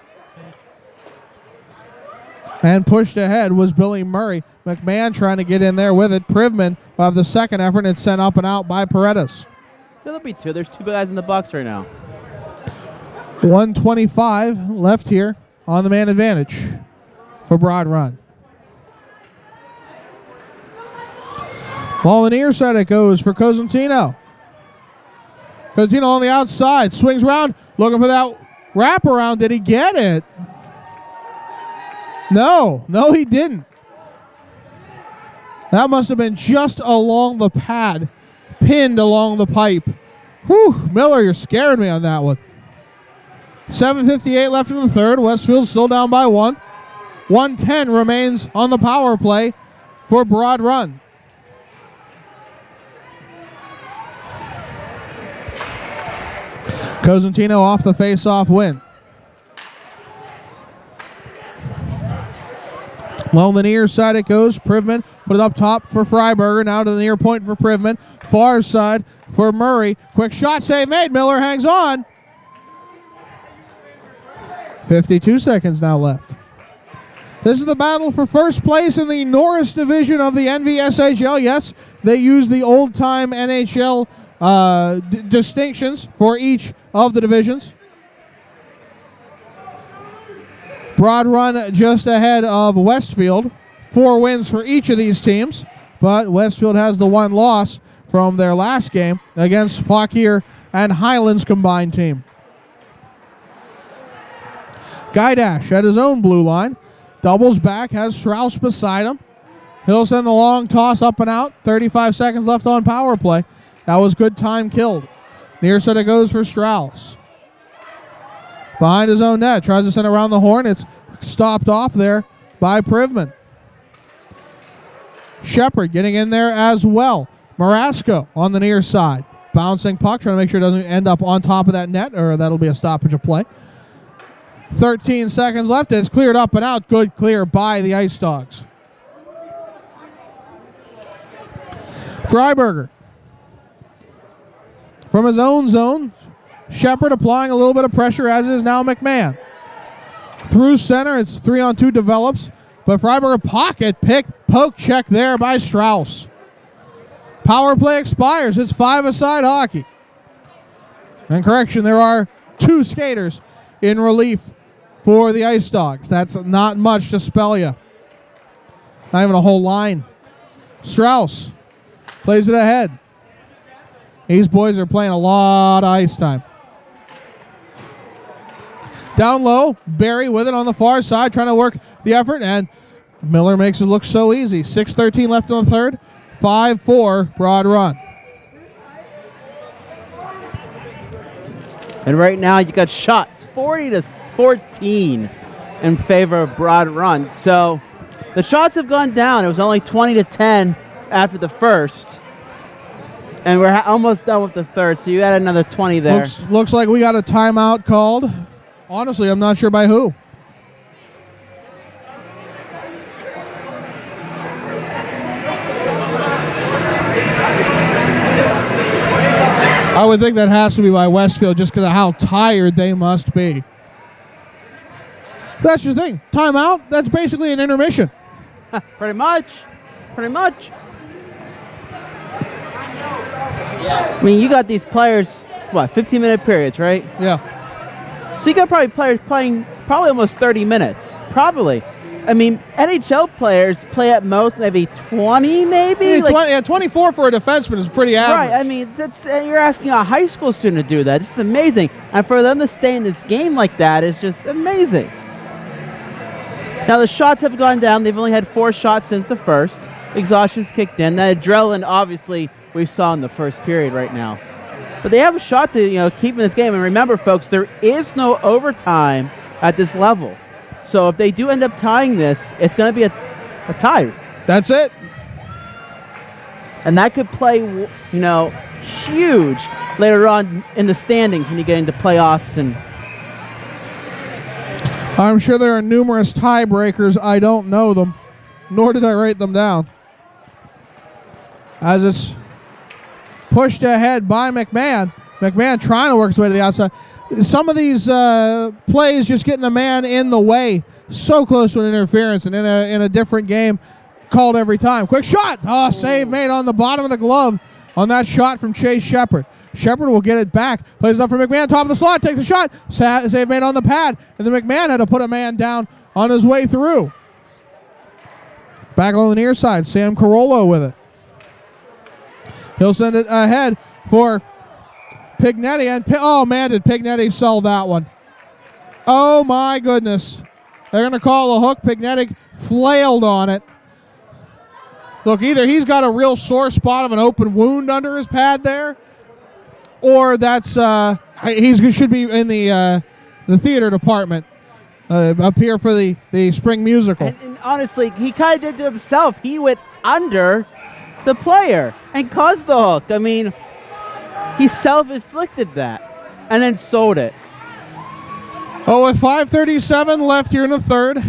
And pushed ahead was Billy Murray. McMahon trying to get in there with it. Privman will have the second effort, and it's sent up and out by Paredes. There'll be 2. There's 2 guys in the box right now. 1:25 left here on the man advantage for Broad Run. Ball on the near side it goes for Cosentino. Cosentino on the outside, swings around, looking for that wraparound. Did he get it? No, he didn't. That must have been just along the pad, pinned along the pipe. Whew, Miller, you're scaring me on that one. 7:58 left in the third. Westfield still down by 1. 1:10 remains on the power play for Broad Run. Cosentino off the face-off win. Along the near side it goes. Privman put it up top for Freiberger. Now to the near point for Privman. Far side for Murray. Quick shot save made. Miller hangs on. 52 seconds now left. This is the battle for first place in the Norris Division of the NVSHL. Yes, they use the old-time NHL distinctions for each of the divisions. Broad Run just ahead of Westfield. 4 wins for each of these teams, but Westfield has the 1 loss from their last game against Fauquier and Highlands combined team. Guydash at his own blue line. Doubles back, has Strauss beside him. He'll send the long toss up and out. 35 seconds left on power play. That was good time killed. Near side it goes for Strauss. Behind his own net. Tries to send it around the horn. It's stopped off there by Privman. Shepard getting in there as well. Marasco on the near side. Bouncing puck. Trying to make sure it doesn't end up on top of that net, or that'll be a stoppage of play. 13 seconds left. It's cleared up and out. Good clear by the Ice Dogs. Freiberger. From his own zone, Shepard applying a little bit of pressure, as is now McMahon. Through center, it's 3-on-2 develops, but Freiberger pocket pick, poke check there by Strauss. Power play expires. It's 5-a-side hockey. And correction, there are 2 skaters in relief for the Ice Dogs. That's not much to spell you. Not even a whole line. Strauss plays it ahead. These boys are playing a lot of ice time. Down low, Barry with it on the far side, trying to work the effort, and Miller makes it look so easy. 6:13 left on the third. 5-4 Broad Run. And right now you got shots 40-14 in favor of Broad Run. So the shots have gone down. It was only 20-10 after the first. And we're almost done with the third, so you got another 20 there. Looks like we got a timeout called. Honestly, I'm not sure by who. I would think that has to be by Westfield just because of how tired they must be. That's your thing. Timeout, that's basically an intermission. Pretty much. Pretty much. I mean, you got these players, what, 15-minute periods, right? Yeah. So you got probably players playing probably almost 30 minutes. Probably. I mean, NHL players play at most maybe 20, maybe? Yeah, 24 for a defenseman is pretty average. Right. I mean, that's you're asking a high school student to do that. It's amazing. And for them to stay in this game like that is just amazing. Now, the shots have gone down. They've only had 4 shots since the first. Exhaustion's kicked in. That adrenaline, obviously, we saw in the first period right now. But they have a shot to, keep in this game. And remember, folks, there is no overtime at this level. So if they do end up tying this, it's going to be a tie. That's it. And that could play, huge later on in the standings when you get into playoffs. And I'm sure there are numerous tiebreakers. I don't know them, nor did I write them down. As it's pushed ahead by McMahon. McMahon trying to work his way to the outside. Some of these plays just getting a man in the way. So close to an interference, and in a different game, called every time. Quick shot! Oh, save made on the bottom of the glove on that shot from Chase Shepard. Shepard will get it back. Plays it up for McMahon, top of the slot, takes a shot. Save made on the pad, and then McMahon had to put a man down on his way through. Back on the near side, Sam Carollo with it. He'll send it ahead for Pignetti, and oh man, did Pignetti sell that one. Oh my goodness. They're going to call a hook. Pignetti flailed on it. Look, either he's got a real sore spot of an open wound under his pad there, or that's he should be in the theater department up here for the spring musical. And honestly, he kind of did to himself. He went under the player and caused the hook. I mean, he self-inflicted that and then sold it. Oh, with 5:37 left here in the third,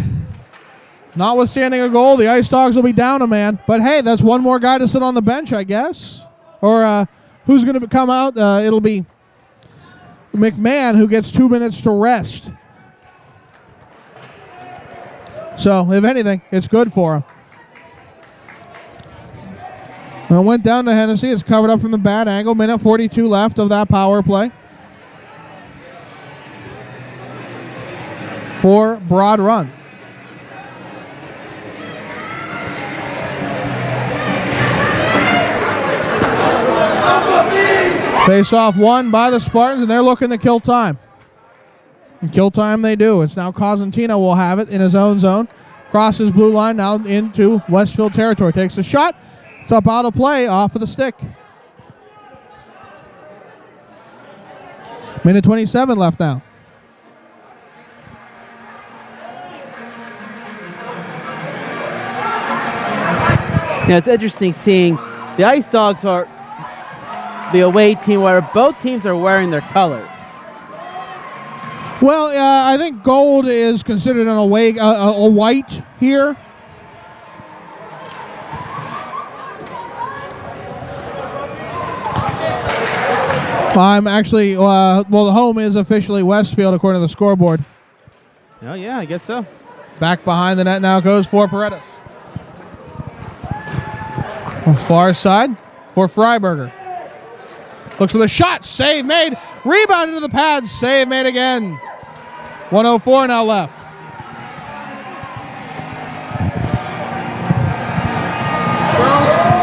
notwithstanding a goal, the Ice Dogs will be down a man. But hey, that's one more guy to sit on the bench, I guess. Or who's going to come out? It'll be McMahon, who gets 2 minutes to rest. So, if anything, it's good for him. Well, went down to Hennessy. It's covered up from the bad angle. Minute 42 left of that power play for Broad Run. Face off won by the Spartans, and they're looking to kill time. And kill time they do. It's now Cosentino will have it in his own zone. Crosses blue line now into Westfield territory. Takes a shot. It's up out of play off of the stick. Minute 27 left now. Yeah, it's interesting seeing the Ice Dogs are the away team where both teams are wearing their colors. Well, I think gold is considered an away a white here. I'm actually, the home is officially Westfield according to the scoreboard. Oh, yeah, I guess so. Back behind the net now goes for Paredes. Far side for Freiberger. Looks for the shot. Save made. Rebound into the pads. Save made again. 1:04 now left. Girls,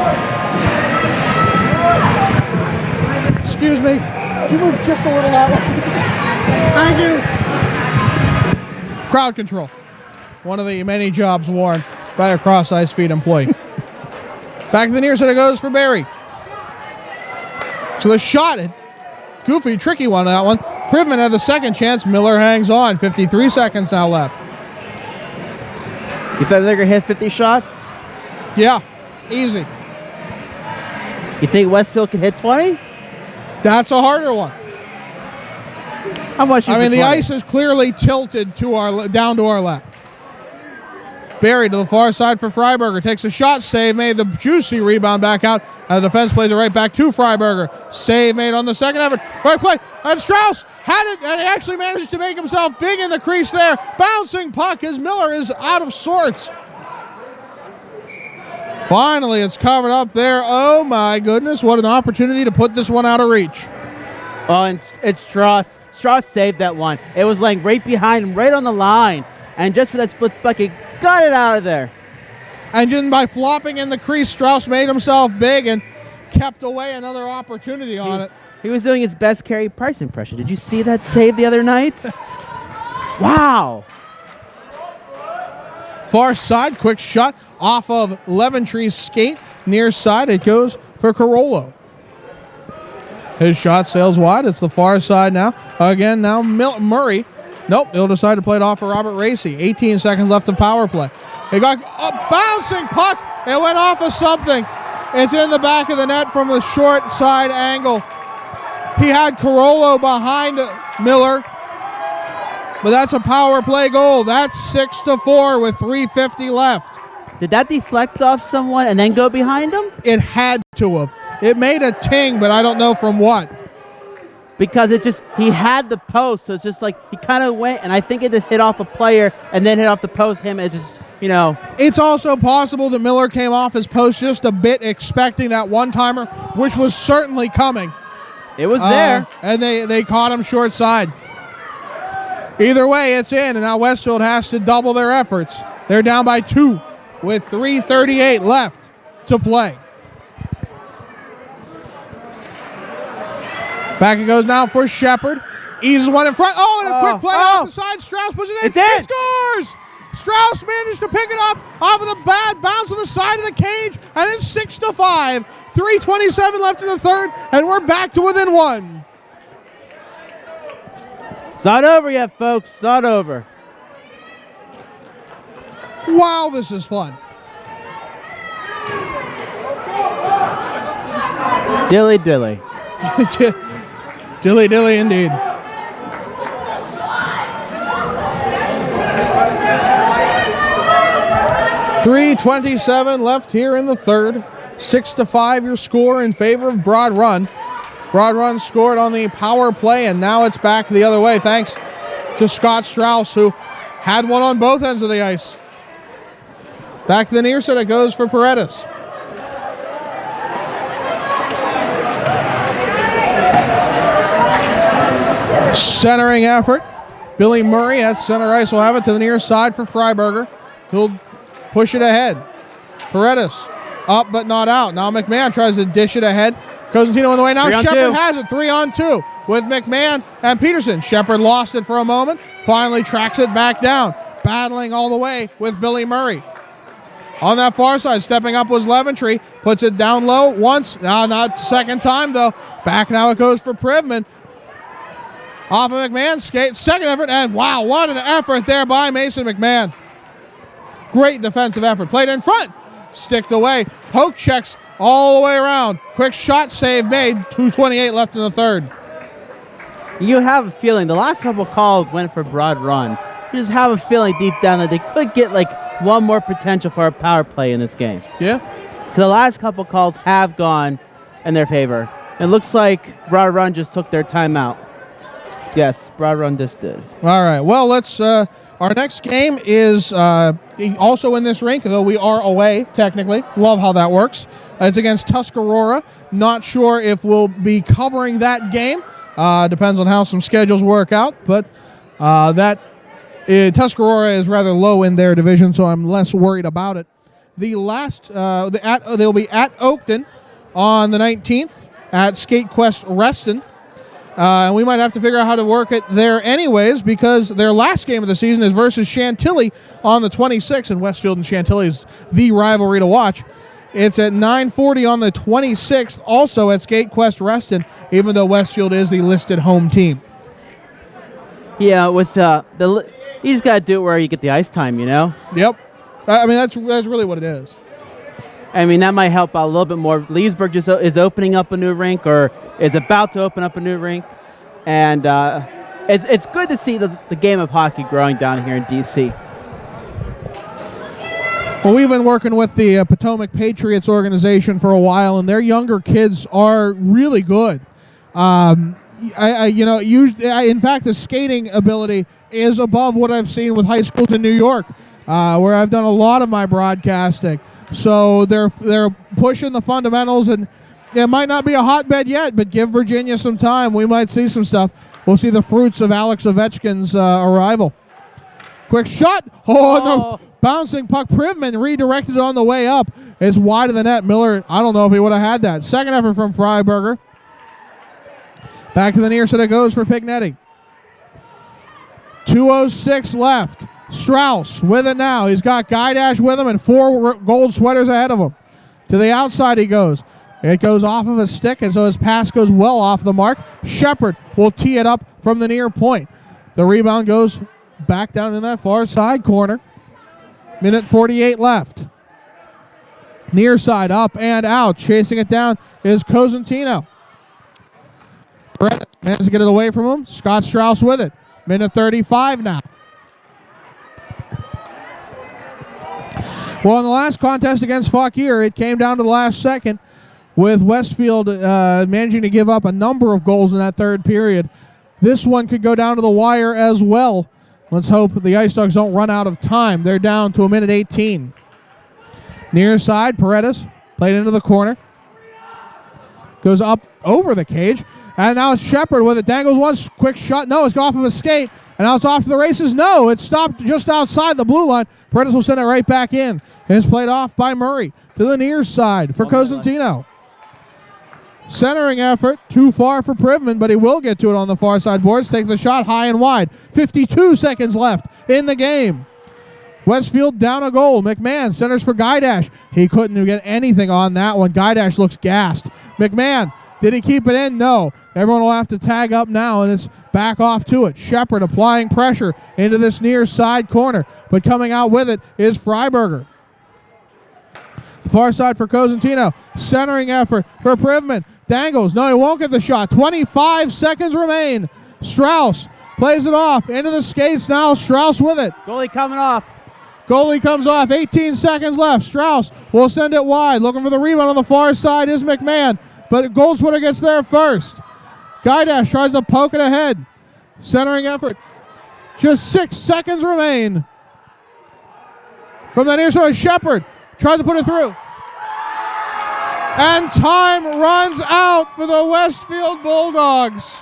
me. Could you move just a little that way? Thank you. Crowd control. One of the many jobs worn by a cross-ice feed employee. Back to the near side it goes for Barry. So the shot, goofy, tricky one, that one. Privman had the second chance. Miller hangs on. 53 seconds now left. You thought they were going to hit 50 shots? Yeah, easy. You think Westfield can hit 20? That's a harder one. How much? The ice is clearly tilted to down to our left. Barry to the far side for Freiberger. Takes a shot. Save made. The juicy rebound back out. And the defense plays it right back to Freiberger. Save made on the second effort. Right play. And Strauss had it. And he actually managed to make himself big in the crease there. Bouncing puck as Miller is out of sorts. Finally, it's covered up there. Oh, my goodness. What an opportunity to put this one out of reach. Oh, and it's Strauss. Strauss saved that one. It was laying right behind him, right on the line. And just for that split bucket, got it out of there. And then by flopping in the crease, Strauss made himself big and kept away another opportunity on it. He was doing his best Carey Price impression. Did you see that save the other night? Wow. Far side, quick shot off of Leventree's skate. Near side, it goes for Carollo. His shot sails wide. It's the far side now. Again, now Murray. Nope, he'll decide to play it off for Robert Racy. 18 seconds left of power play. He got a bouncing puck. It went off of something. It's in the back of the net from the short side angle. He had Carollo behind Miller. But that's a power play goal. That's 6-4 with 3:50 left. Did that deflect off someone and then go behind him? It had to have. It made a ting, but I don't know from what. Because he had the post, so it's just like he kind of went, and I think it just hit off a player and then hit off the post. It's just, It's also possible that Miller came off his post just a bit, expecting that one-timer, which was certainly coming. It was there. And they caught him short side. Either way, it's in, and now Westfield has to double their efforts. They're down by 2 with 3:38 left to play. Back it goes now for Shepard. Eases one in front. Oh, and a quick play off the side. Strauss puts it in. It's in. He scores! Strauss managed to pick it up off of the bad bounce on the side of the cage, and it's 6-5. 3:27 left in the third, and we're back to within 1. It's not over yet, folks. It's not over. Wow, this is fun. Dilly dilly. Dilly dilly indeed. .327 left here in the third. 6-5 your score in favor of Broad Run. Broad Run scored on the power play, and now it's back the other way thanks to Scott Strauss, who had one on both ends of the ice. Back to the near side it goes for Paredes. Centering effort. Billy Murray at center ice will have it to the near side for Freiberger. He'll push it ahead. Paredes up but not out. Now McMahon tries to dish it ahead. Cosentino on the way now. Shepard has it 3-on-2 with McMahon and Peterson. Shepard lost it for a moment. Finally tracks it back down. Battling all the way with Billy Murray. On that far side, stepping up was Leventree. Puts it down low once. Now not second time though. Back now it goes for Privman. Off of McMahon's skate. Second effort, and wow, what an effort there by Mason McMahon. Great defensive effort. Played in front. Sticked away. Poke checks all the way around. Quick shot save made. 2:28 left in the third. You have a feeling the last couple calls went for Broad Run. You just have a feeling deep down that they could get like one more potential for a power play in this game. Yeah. The last couple calls have gone in their favor. It looks like Broad Run just took their timeout. Yes, Broad Run just did. All right. Well, let's. Our next game is also in this rink, though we are away technically. Love how that works. It's against Tuscarora. Not sure if we'll be covering that game. Depends on how some schedules work out. But Tuscarora is rather low in their division, so I'm less worried about it. They'll be at Oakton on the 19th, at SkateQuest Reston And we might have to figure out how to work it there anyways, because their last game of the season is versus Chantilly on the 26th, and Westfield and Chantilly is the rivalry to watch. It's at 9:40 on the 26th, also at Skate Quest Reston, even though Westfield is the listed home team. Yeah, with you just got to do it where you get the ice time, you know? Yep. I mean, that's really what it is. I mean, that might help out a little bit more. Leesburg just is opening up a new rink, or is about to open up a new rink. And it's good to see the game of hockey growing down here in D.C. Well, we've been working with the Potomac Patriots organization for a while, and their younger kids are really good. In fact, the skating ability is above what I've seen with high schools in New York, where I've done a lot of my broadcasting. So they're pushing the fundamentals, and it might not be a hotbed yet, but give Virginia some time. We might see some stuff. We'll see the fruits of Alex Ovechkin's arrival. Quick shot. No. Bouncing puck. Privman redirected on the way up. It's wide of the net. Miller, I don't know if he would have had that. Second effort from Freiberger. Back to the near side it goes for Pignetti. 2:06 left. Strauss with it now. He's got Guy Dash with him and 4 gold sweaters ahead of him. To the outside he goes. It goes off of a stick, and so his pass goes well off the mark. Shepard will tee it up from the near point. The rebound goes back down in that far side corner. Minute 48 left. Near side up and out. Chasing it down is Cosentino. Managed to get it away from him. Scott Strauss with it. Minute 35 now. Well, in the last contest against Fauquier, it came down to the last second, with Westfield managing to give up a number of goals in that third period. This one could go down to the wire as well. Let's hope the Ice Dogs don't run out of time. They're down to a minute 18. Near side, Paredes played into the corner. Goes up over the cage. And now it's Shepard with it. Dangles one quick shot. No, it's off of a skate. And now it's off to the races. No, it stopped just outside the blue line. Paredes will send it right back in. It's played off by Murray to the near side for Cosentino. Centering effort, too far for Privman, but he will get to it on the far side boards. Take the shot high and wide. 52 seconds left in the game. Westfield down a goal. McMahon centers for Guidash. He couldn't get anything on that one. Guidash looks gassed. McMahon, did he keep it in? No. Everyone will have to tag up now, and it's back off to it. Shepard applying pressure into this near side corner, but coming out with it is Freiberger. Far side for Cosentino. Centering effort for Privman. Dangles. No, he won't get the shot. 25 seconds remain. Strauss plays it off into the skates now. Strauss with it. Goalie coming off. Goalie comes off. 18 seconds left. Strauss will send it wide. Looking for the rebound on the far side is McMahon, but Goldsweater gets there first. Guidash tries to poke it ahead. Centering effort. Just 6 seconds remain. From the near side, Shepard tries to put it through. And time runs out for the Westfield Bulldogs.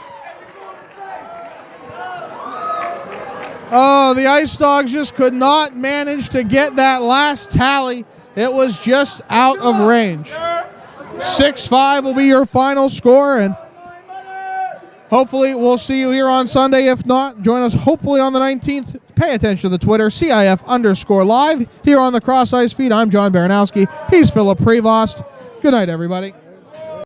Oh, the Ice Dogs just could not manage to get that last tally. It was just out of range. 6-5 will be your final score, and hopefully we'll see you here on Sunday. If not, join us hopefully on the 19th. Pay attention to the Twitter, CIF_live. Here on the Cross Ice feed, I'm John Baranowski. He's Philip Prevost. Good night, everybody.